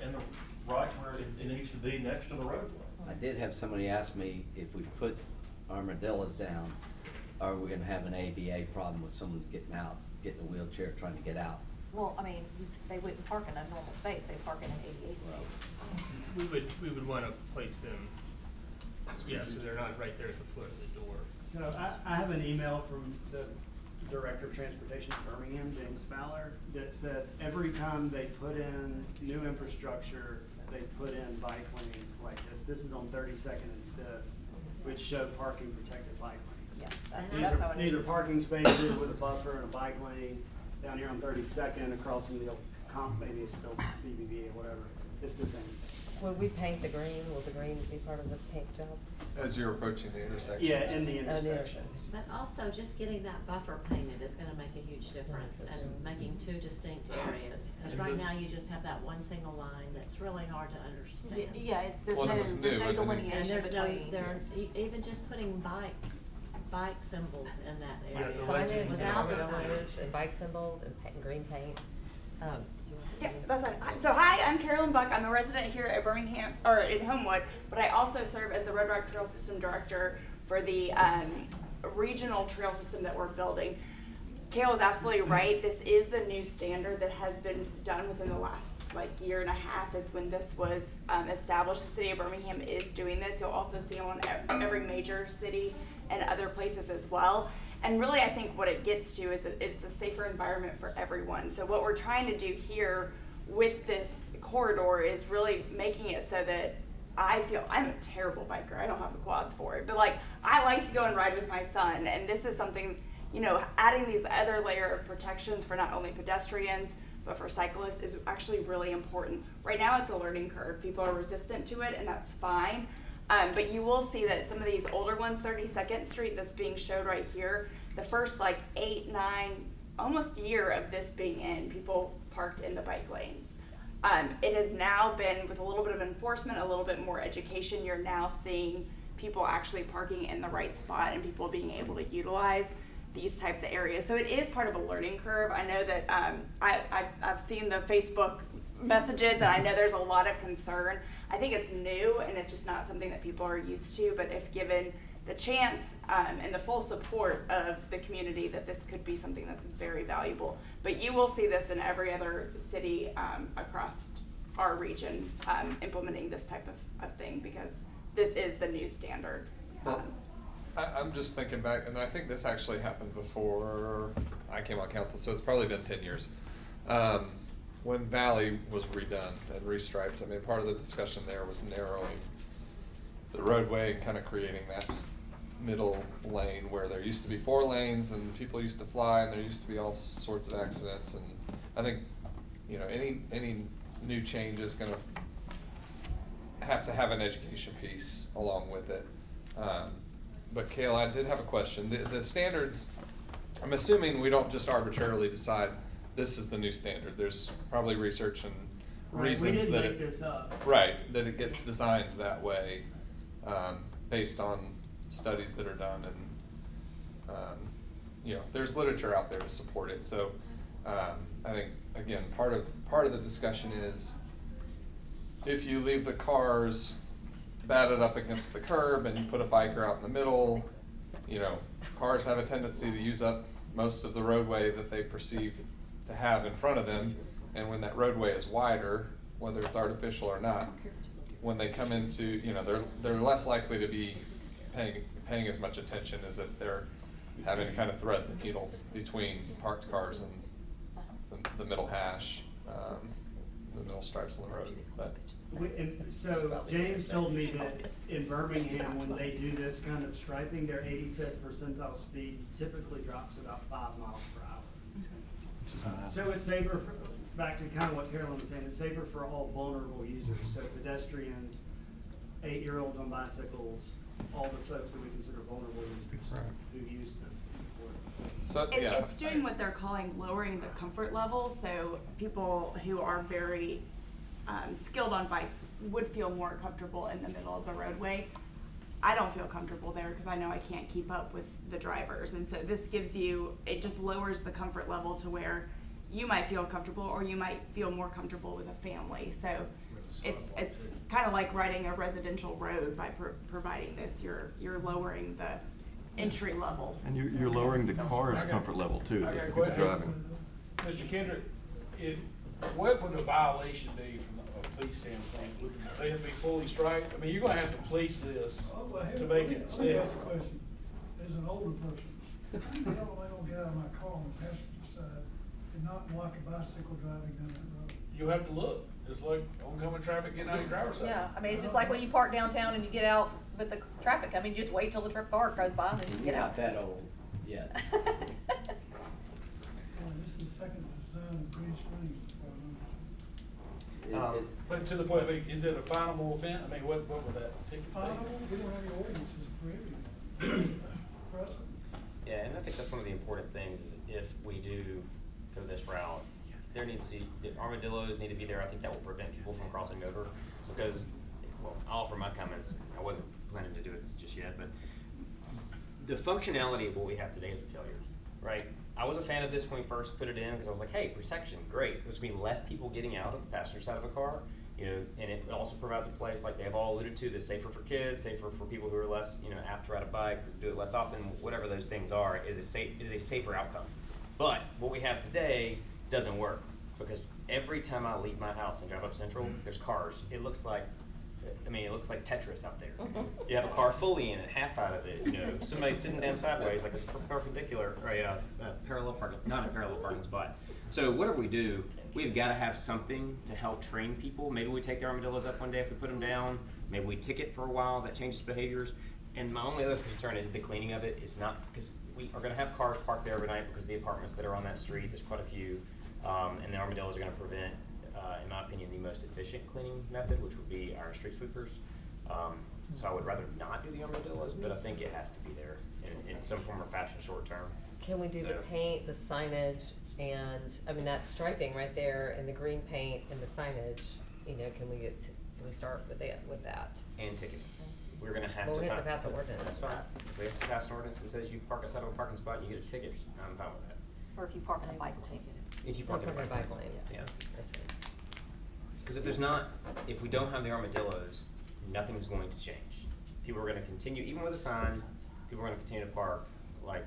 in the right where it needs to be next to the roadway. I did have somebody ask me if we put armadillos down, are we gonna have an ADA problem with someone getting out, getting a wheelchair, trying to get out? Well, I mean, they wouldn't park in a normal space, they park in an ADA space. We would wanna place them, so they're not right there at the foot of the door. So I have an email from the Director of Transportation in Birmingham, James Fowler, that said every time they put in new infrastructure, they put in bike lanes like this. This is on 32nd and 5th, which show parking protected bike lanes. Yeah, that's how it is. These are parking spaces with a buffer and a bike lane down here on 32nd across from the old comp, maybe it's still BBB or whatever. It's the same. Would we paint the green? Will the green be part of the paint job? As you're approaching the intersections. Yeah, in the Oh, the intersections. But also, just getting that buffer painted is gonna make a huge difference, and making two distinct areas. Cause right now, you just have that one single line that's really hard to understand. Yeah, it's, there's Well, no, it was there's new, no and then- delineation And there's no, between. there, even just putting bike symbols in that Yeah, area. the Signage and Without the logos signage. and bike symbols and green paint. Did you want to say Yeah, something? that's fine. So hi, I'm Carolyn Buck. I'm a resident here at Birmingham, or in Homewood, but I also serve as the Red Rock Trail System Director for the regional trail system that we're building. Kale is absolutely right. This is the new standard that has been done within the last year and a half is when this was established. The city of Birmingham is doing this. You'll also see them on every major city and other places as well. And really, I think what it gets to is that it's a safer environment for everyone. So what we're trying to do here with this corridor is really making it so that I feel, I'm a terrible biker. I don't have the quads for it, but I like to go and ride with my son. And this is something, adding these other layer of protections for not only pedestrians, but for cyclists is actually really important. Right now it's a learning curve. People are resistant to it, and that's fine. But you will see that some of these older ones, 32nd Street that's being showed right here, the first 8, 9, almost year of this being in, people parked in the bike lanes. It has now been, with a little bit of enforcement, a little bit more education, you're now seeing people actually parking in the right spot and people being able to utilize these types of areas. So it is part of a learning curve. I know that I've seen the Facebook messages and I know there's a lot of concern. I think it's new and it's just not something that people are used to, but if given the chance and the full support of the community, that this could be something that's very valuable. But you will see this in every other city across our region implementing this type of thing, because this is the new standard. Well, I'm just thinking back, and I think this actually happened before I came on council, so it's probably been 10 years. When Valley was redone and restriped, I mean, part of the discussion there was narrowing the roadway and kind of creating that middle lane where there used to be 4 lanes and people used to fly and there used to be all sorts of accidents. And I think, any new change is going to have an education piece along with it. But Kale, I did have a question. The standards, I'm assuming we don't just arbitrarily decide this is the new standard. There's probably research and reasons that make this up. Right, that it gets designed that way, based on studies that are done, and there's literature out there to support it. So I think again, part of the discussion is if you leave the cars batted up against the curb and you put a biker out in the middle, cars have a tendency to use up most of the roadway that they perceive to have in front of them, and when that roadway is wider, whether it's artificial or not, when they come into, they're less likely to be paying as much attention as if they're having to kind of thread the needle between parked cars and the middle hash, the middle stripes on the road. But So James told me that in Birmingham, when they do this kind of striping, their 85th percentile speed typically drops to about 5 miles per hour. So it's safer, back to kind of what Carolyn was saying, it's safer for all vulnerable users, so pedestrians, 8-year-olds on bicycles, all the folks that we consider vulnerable users who use them. So, It's doing what they're calling lowering the comfort level, so people who are very skilled on bikes would feel more comfortable in the middle of the roadway. I don't feel comfortable there because I know I can't keep up with the drivers, and so this gives you, it just lowers the comfort level to where you might feel comfortable or you might feel more comfortable with a family. So it's kind of like riding a residential road by providing this. You're lowering the entry level. And you're lowering the car's comfort level too, I got that a people question. driving. Mr. Kendrick, what would a violation be from a police standpoint? Would they have to be fully striped? I mean, you're gonna have to police this to make it Let me safe. ask a question. As an older person, how am I gonna get out of my car on the passenger side and not block a bicycle driving down that road? You have to look, just like oncoming traffic getting out of your driver's side. Yeah, I mean, it's just like when you park downtown and you get out with the traffic. I mean, you just wait till the car goes by and then you get out. Not that old yet. This is second design of green screen. But to the point, I mean, is it a finable offense? I mean, what would that ticket be? Finable, we don't have any ordinances prohibiting it. Present. Yeah, and I think that's one of the important things is if we do go this route, there needs to, the armadillos need to be there. I think that will prevent people from crossing over because, well, I'll offer my comments. I wasn't planning to do it just yet, but the functionality of what we have today is a failure, right? I was a fan of this when we first put it in because I was like, hey, protection, great. There's gonna be less people getting out of the passenger side of a car, you know, and it also provides a place like they've all alluded to that's safer for kids, safer for people who are less, you know, apt to ride a bike or do it less often, whatever those things are, is a safer outcome. But what we have today doesn't work because every time I leave my house and drive up Central, there's cars. It looks like Tetris out there. You have a car fully in it, half out of it, you know, somebody sitting down sideways like it's perpendicular, or a parallel parking, not a parallel parking spot. So whatever we do, we've got to have something to help train people. Maybe we take the armadillos up one day if we put them down. Maybe we ticket for a while, that changes behaviors. And my only other concern is the cleaning of it. It's not, because we are going to have cars parked there every night because the apartments that are on that street, there's quite a few, and the armadillos are going to prevent, in my opinion, the most efficient cleaning method, which would be our street sweepers. So I would rather not do the armadillos, but I think it has to be there in some form or fashion short term. Can we do the paint, the signage, and, I mean, that striping right there, and the green paint and the signage, you know, can we start with that? And ticketing. We're gonna have Well, to. we have to pass an ordinance. That's fine. If we have to pass an ordinance that says you park outside of a parking spot and you get a ticket, I'm fine with that. Or if you park in a bike lane. If you park in a bike lane. Yeah. That's it. Because if we don't have the armadillos, nothing's going to change. People are gonna continue, even with a sign, people are gonna continue to park like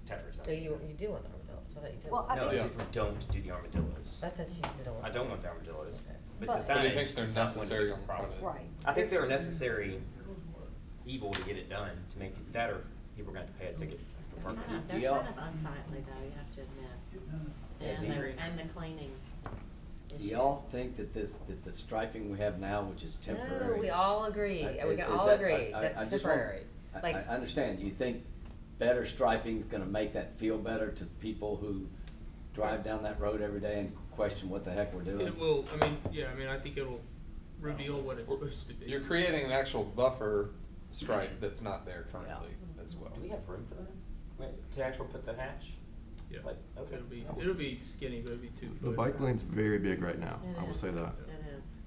Tetris. So you do want the armadillos? I thought you did. Well, I No, think if we don't do the armadillos. I thought you didn't want. I don't want the armadillos. Okay. But But- the But signage he thinks they're is not going to necessary fix the on problem. front Right. I think they're a necessary evil to get it done, to make it that, or people are going to have to pay a ticket for They're parking. kind of, they're kind of unsightly though, you have to admit. Yeah, do you- And the cleaning Do issue. y'all think that the striping we have now, which is temporary? No, we all agree. We can is all that- agree. I That's just want- temporary. I Like, understand, you think better striping is gonna make that feel better to people who drive down that road every day and question what the heck we're doing? It will, I mean, I think it'll reveal what it's supposed to be. You're creating an actual buffer stripe that's not there currently as well. Do we have room for that? Wait, to actually put the hatch? Yeah. Like, okay. It'll be skinny, but it'll be 2 foot. The bike lane's very big right now, It I will say is. that. It is.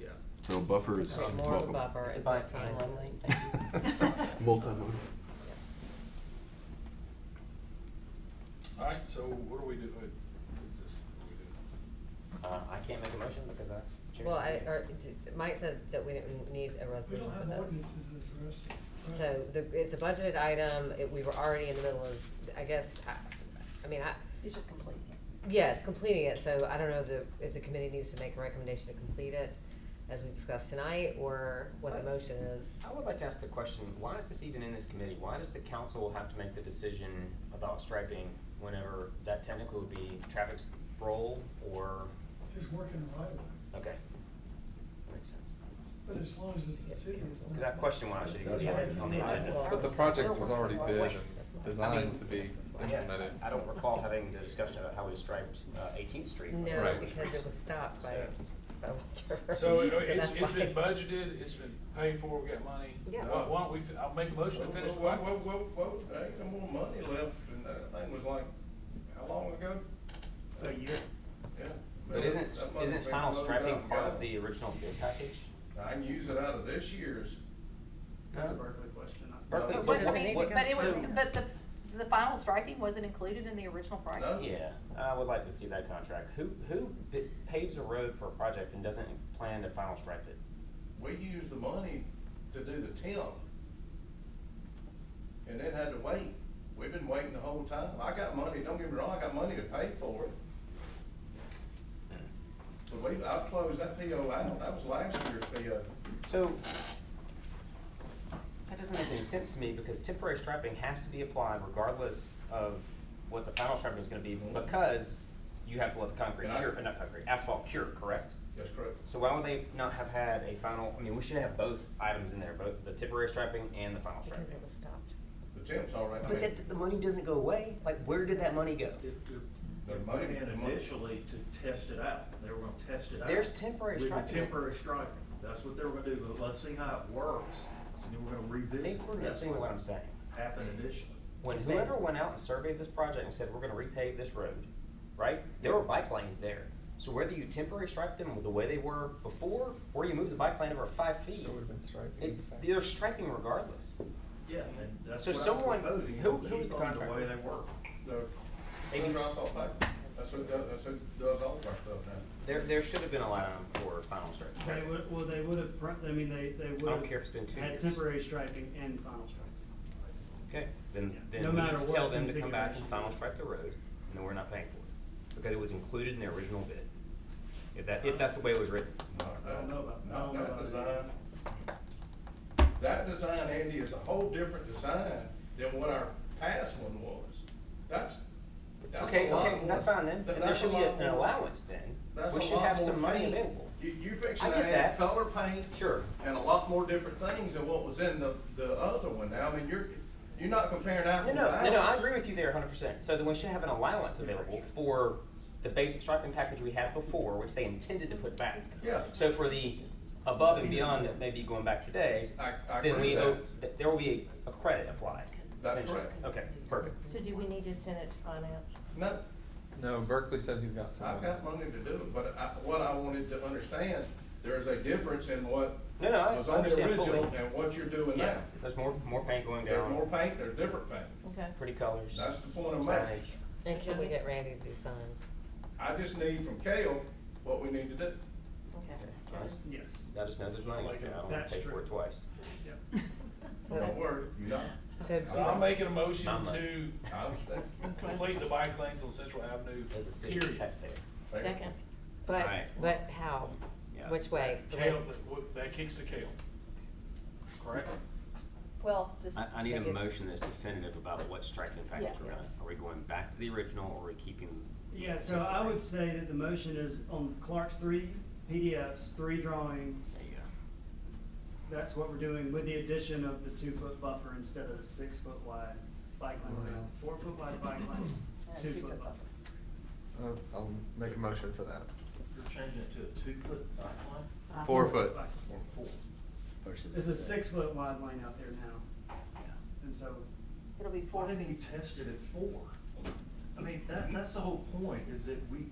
Yeah. So buffer is create more of a welcome. buffer It's a and bike less and signs. run lane. Thank you. Multimodal. Alright, so what do we do? What is this? What do we do? I can't make a motion because I. Well, Mike said that we didn't need a We resolution don't for have this. ordinances that address it. So it's a budgeted item. We were already in the middle of, I guess, It's just completing it. yes, completing it. So I don't know if the committee needs to make a recommendation to complete it as we discussed tonight, or what the motion is. I would like to ask the question, why is this even in this committee? Why does the council have to make the decision about striping whenever that technically would be traffic roll or, It's just working the right way. okay, that makes sense. But as long as it's the city, it's not. Because that question why I should That's be right. on the agenda. But the project was already bid and designed to be implemented. I don't recall having the discussion about how we striped 18th Street. No, Right. because it was stopped by Walter. So that's it's been why. budgeted, it's been paid for, we got money. Yeah. Why don't we, I'll make a motion to finish the Whoa, project. whoa, there ain't no more money left, and that thing was like, how long ago? A year. Yeah. But isn't final striping part of the original bid package? I can use it out of this year's. That's a Berkeley question. Berkeley, But so what, what- I mean, what- but it was, so- but the final striping wasn't included in the original price? No. Yeah, I would like to see that contract. Who paves a road for a project and doesn't plan to final stripe it? We used the money to do the temp. And then had to wait. We've been waiting the whole time. I got money, don't get me wrong, I got money to pay for it. But I've closed that PO out. That was last year's PO. So, that doesn't make any sense to me because temporary striping has to be applied regardless of what the final striping is gonna be because you have to let the concrete cure, not concrete, asphalt cure, correct? That's correct. So why would they not have had a final, I mean, we should have both items in there, both the temporary striping and the final striping. Because it was stopped. The temp's all right. I But mean, the money doesn't go away. Like, where did that money go? They're putting in initially to test it out. They were gonna test it out. There's temporary With the striping. temporary striping. That's what they were gonna do, but let's see how it works, and then we're gonna I revisit. think we're That's missing what I'm saying. happened initially. When whoever went out and surveyed this project and said, we're gonna repave this road, right? There were bike lanes there. So whether you temporary stripe them the way they were before, or you move the bike lane over 5 feet, It would've been striping. they're striping regardless. Yeah, and that's So what someone- I'm proposing. who Keep is the them contractor? The way they were. Maybe asphalt pipe. That's who does all of our stuff now. There should have been a line item for final stripe. They would, well, they would have, I mean, they would don't have care if it's been 2 had years. temporary striping and final striping. Okay, then No we matter need to what tell them to come back and configuration. final stripe the road, and then we're not paying for it. Because it was included in the original bid. If that's the way it was written. I don't know about, I don't know Not about that design. That design, Andy, is a whole different design than what our past one was. That's Okay, a lot okay, more- that's fine then. Then there that's a should be lot an more- allowance then. That's We a should lot have more some money paint. available. You're fixing I to get add that. color paint. Sure. And a lot more different things than what was in the other one. Now, I mean, you're not comparing apples to apples. No, I agree with you there 100%. So then we should have an allowance available for the basic striping package we had before, which they intended to put back. Yeah. So for the above and beyond that may be going back today, I then agree we with hope that there will be a credit applied. That's essentially. correct. Okay, perfect. So do we need to send it to finance? No, No, Berkeley said he's got some. I've got money to do it, but what I wanted to understand, there's a difference in what No, I was on the understand original fully. and what you're doing Yeah, now. there's more paint going There's down. more paint, there's different paint. Okay. Pretty colors. That's the point I'm making. Signage. And can we get Randy to do signs? I just need from Kale what we need to do. Okay. Yes. I just know there's money like that. I don't want That's to pay for true. it twice. Yep. Don't worry, you know. So So I'm making a motion Not much. to I understand. complete the bike lanes on Central Avenue, As a city period. taxpayer. Second. But, Alright. but how? Yeah. Which way? Kale, that kicks to Kale. Correct? Well, just. I need a guess- motion that's definitive about what striking package Yeah. we're gonna. Are we going back to the original or are we keeping? Yeah, so I would say that the motion is on Clark's 3 PDFs, 3 drawings. There you go. That's what we're doing with the addition of the 2-foot buffer instead of the 6-foot wide bike lane. 4-foot wide bike lane, 2-foot buffer. I'll make a motion for that. You're changing it to a 2-foot bike line? 4 foot. Bike. Or 4? Versus. There's a 6-foot wide lane out there now. And so, It'll be 4 Why didn't we feet. test it at 4? I mean, that's the whole point, is that we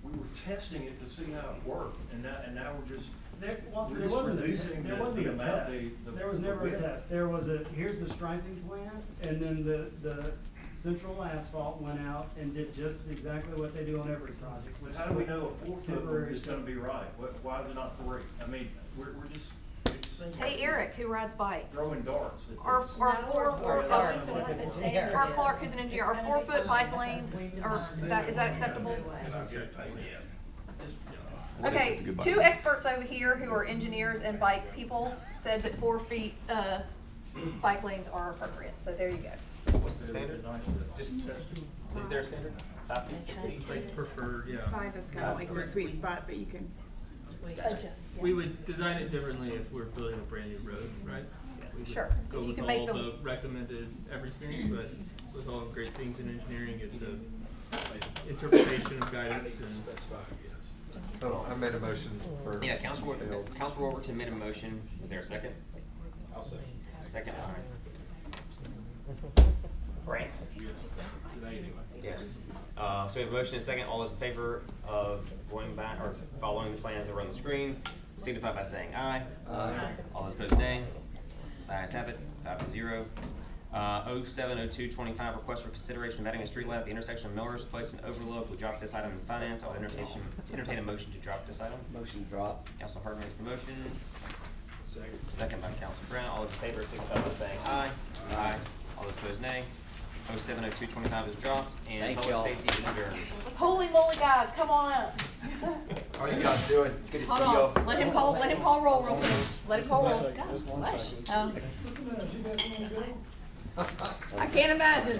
were testing it to see how it worked, and now we're just. there we're there just wasn't reducing there the- wasn't the a amount, test. the There was never a width. test. There was here's the striping plan, and then the central asphalt went out and did just exactly what they do on every project. which How do we know a 4-foot one temporary is gonna be right? Why is it not 3? I mean, we're just, it just seems like Hey, Eric, who rides bikes. throwing darts at Our, this. our No, four, we're four, going to what the standard or is. Clark, who's an engineer, our It's gonna be 4-foot fine bike lanes, because we've or not is that moved acceptable? it away. Okay, It's a good bike 2 lane. experts over here who are engineers and bike people said that 4 feet, bike lanes are appropriate, so there you go. What's the standard? Just, is there a standard? 5 feet, 6 feet? Six. Prefer, yeah. 5 is kind of like the sweet spot, but you can adjust. We would design it differently if we're building a brand new road, right? We would Sure. Go If you with can make all them- the recommended everything, but with all great things in engineering, it's a interpretation of guidance and. Oh, I made a motion for. Yeah, Councilor Overton made a motion. Is there a second? I'll say. Second, alright. Frank? Yes, today anyway. Yeah. So we have a motion and a second. All those in favor of going back or following the plans that were on the screen, signify by saying aye. Aye. All those opposed, nay. The ayes have it, 5-0. 070225, request for consideration of adding a street light at the intersection of Millers Place and Overlook. We dropped this item in finance. I'll entertain a motion to drop this item. Motion to drop. Council Hart makes the motion. Second. Second by Council Brown. All those in favor signify by saying aye. Aye. All those opposed, nay. 070225 is dropped, and Thank public y'all. safety is adjourned. Holy moly, guys, come on up. How are you guys doing? Good to see Hold y'all. on, let him call roll real quick. Let him call roll. I can't imagine.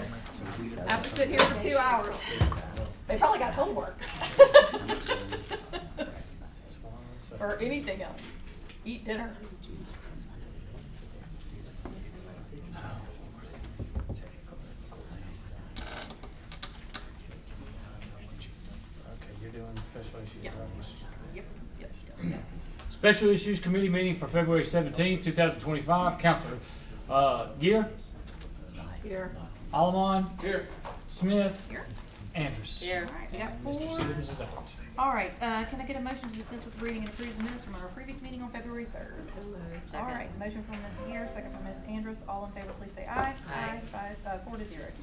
After sitting here for 2 hours. They probably got homework. Or anything else. Eat dinner. doing special issues, Yep. right? Yep, yep, yep. Special Issues Committee meeting for February 17th, 2025. Counselor Gear, Here. Allemon, Here. Smith, Here. Andrews. Here. All right, we got Mr. 4. Stevens is out. All right, can I get a motion to dispense with the reading and approve the minutes from our previous meeting on February 3rd? Second. All right, motion from Ms. Gear, second from Ms. Andrus. All in favor, please say aye. Aye. 4-0.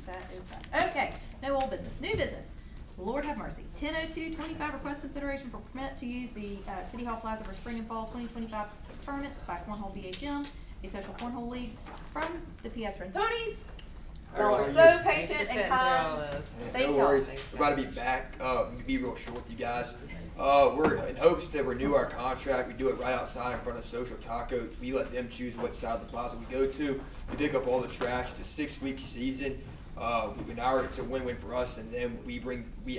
That is fine. Okay, no old business. New business. Lord have mercy. 10:02:25 request consideration for permit to use the City Hall Plaza for spring and fall 2025 tournaments by Cornhole BHM, a social cornhole league from the Piaz Trentonis. Y'all are so patient and kind. Thank No y'all. worries. We're about to be back. Be real short with you guys. We're in hopes to renew our contract. We do it right outside in front of Social Taco. We let them choose what side of the plaza we go to. We pick up all the trash. It's a 6-week season. It's a win-win for us, and then we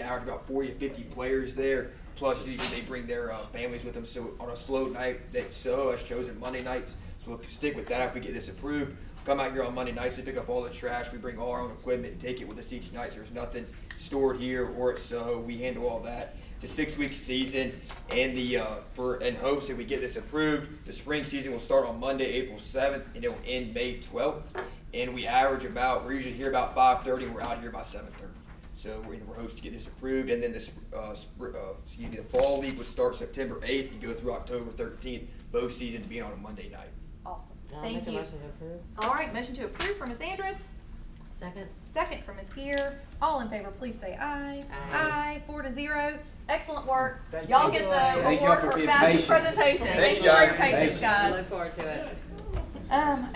average about 40 to 50 players there. Plus, usually they bring their families with them. So on a slow night, SoHo has chosen Monday nights. So we'll stick with that if we get this approved. Come out here on Monday nights and pick up all the trash. We bring all our own equipment and take it with us each night. So there's nothing stored here or at SoHo. We handle all that. It's a 6-week season, and in hopes that we get this approved, the spring season will start on Monday, April 7th, and it will end May 12th. And we're usually here about 5:30, and we're out here by 7:30. So we're in hopes to get this approved, and then the fall league would start September 8th and go through October 13th. Both seasons being on a Monday night. Awesome. I'll Thank make a you. motion to approve. All right, motion to approve from Ms. Andrus. Second. Second from Ms. Gear. All in favor, please say aye. Aye. 4-0. Excellent work. Thank Y'all you. get the Thank y'all award for for being fastest patient. presentation. Thank you you, for your guys. patience, Thank Look guys. forward to it.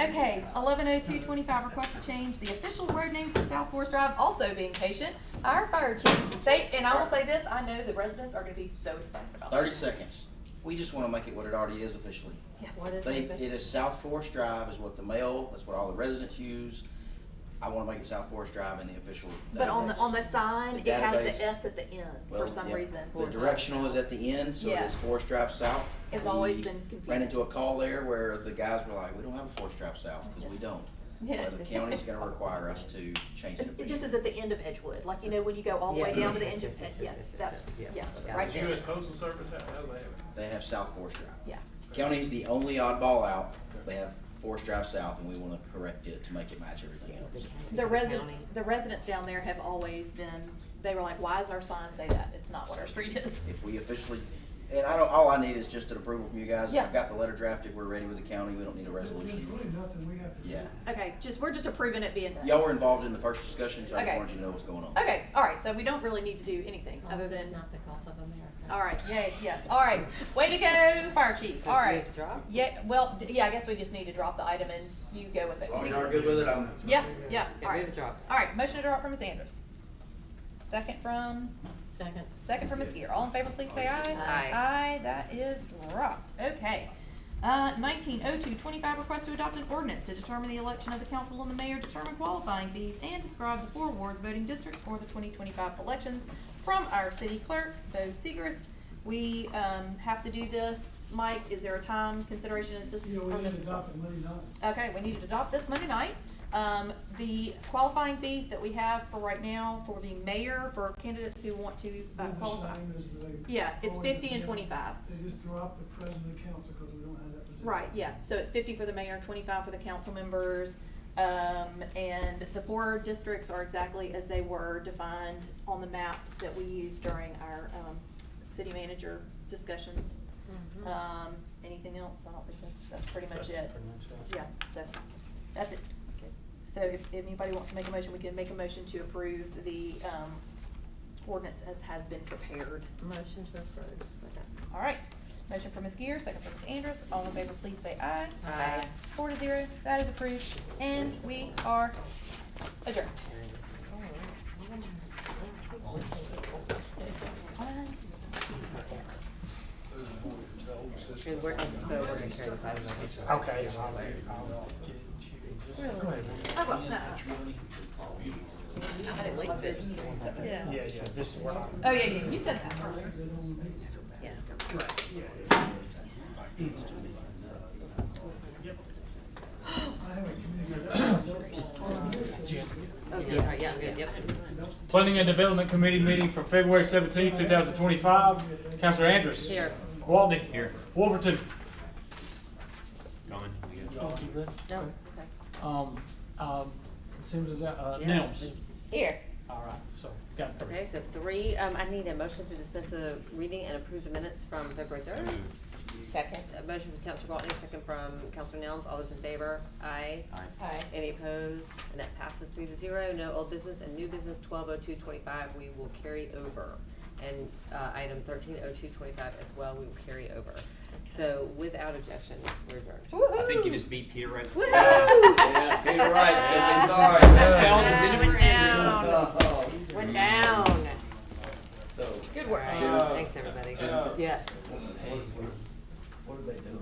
Okay, 11:02:25 request to change the official road name for South Forest Drive. Also being patient, our fire chief. And I will say this: I know the residents are going to be so excited about 30 seconds. We just want to make it what it already is officially. Yes. What is They, it? it is South Forest Drive is what the mail, that's what all the residents use. I want to make it South Forest Drive in the official But on database. the sign, The it has database. the S at the end Well, for some yeah, reason. The directional is at the end, so it Yes. is Forest Drive South. It's We always been confusing. Ran into a call there where the guys were like, we don't have a Forest Drive South, because we don't. Yeah. But the county's gonna require us to change it officially. This is at the end of Edgewood, like when you go all the way Yes, down to the yes, end of yes, yes, yes, yes, that's yes, yes, yes. right there. US Postal Service, how do they have it? They have South Forest Drive. Yeah. County's the only oddball out. They have Forest Drive South, and we want to correct it to make it match everything else. The residents down there have always been. They were like, "Why does our sign say that? It's not what our street is." If we officially, and all I need is just an approval from you guys. Yeah. I've got the letter drafted, we're ready with the county, we don't need a There's resolution. really nothing we have to. Yeah. Okay, we're just approving it being done. Y'all were involved in the first discussion, so I just Okay. wanted you to know what's going on. Okay, all right. So we don't really need to do anything As long other as it's than. not the Gulf of America. All right. Yay. Yes. All right. Way to go, fire chief. So All do we right. have to drop? Yeah. Well, yeah. I guess we just need to drop the item and you go with it. As long as y'all are good with it, I'm. Yeah. Yeah. Yeah, All we right. have to drop. All right. Motion to drop from Ms. Andrus. Second from. Second. Second from Ms. Gear. All in favor, please say aye. Aye. Aye, that is dropped. Okay. 19:02:25 request to adopt an ordinance to determine the election of the council and the mayor, determine qualifying fees, and describe the 4 wards voting districts for the 2025 elections from our city clerk, Bo Segrist. We have to do this. Mike, is there a time consideration? Is this Yeah, we on need this? to adopt it Monday night. Okay, we need to adopt this Monday night. The qualifying fees that we have for right now for the mayor, for candidates who want to They're the qualify. same as they Yeah, it's always 50 and been. 25. They just dropped the president of the council because we don't have that position. Right, yeah, so it's 50 for the mayor and 25 for the council members. And the 4 districts are exactly as they were defined on the map that we used during our, city manager discussions. Anything else? I don't think that's pretty much it. Pretty much it. Yeah, so, that's it. So if anybody wants to make a motion, we can make a motion to approve the, ordinance as has been prepared. Motion to approve. Second. All right, motion for Ms. Gear, second for Ms. Andrus. All in favor, please say aye. Aye. 4-0, that is approved, and we are adjourned. And we're gonna carry this item over. Okay, I'll get it to you. Go ahead. Oh, well, no. I didn't wait to- Yeah, yeah, this is where I'm. Oh, yeah, yeah, you said that. Yeah. I have a committee. Oh, good, right, yeah, good, yep. Planning and Development Committee meeting for February 17, 2025. Counselor Andrus. Here. Waltney. Here. Wolverton. Going, I guess. No, okay. Sims is out, Yeah. Nelms. Here. All right, so got three. Okay, so three, I need a motion to dispense the reading and approve the minutes from February third. Second. A motion from Counselor Waltney, second from Counselor Nelms. All those in favor? Aye. Aye. Any opposed? And that passes 3-0. No old business and new business 120225 we will carry over. And item 130225 as well we will carry over. So without objection, we're adjourned. I think you just beat Peter Wright's. Yeah, Peter Wright's gonna be sorry. We're down. We're down. So. Good work. Thanks, everybody. Yes. What do they do?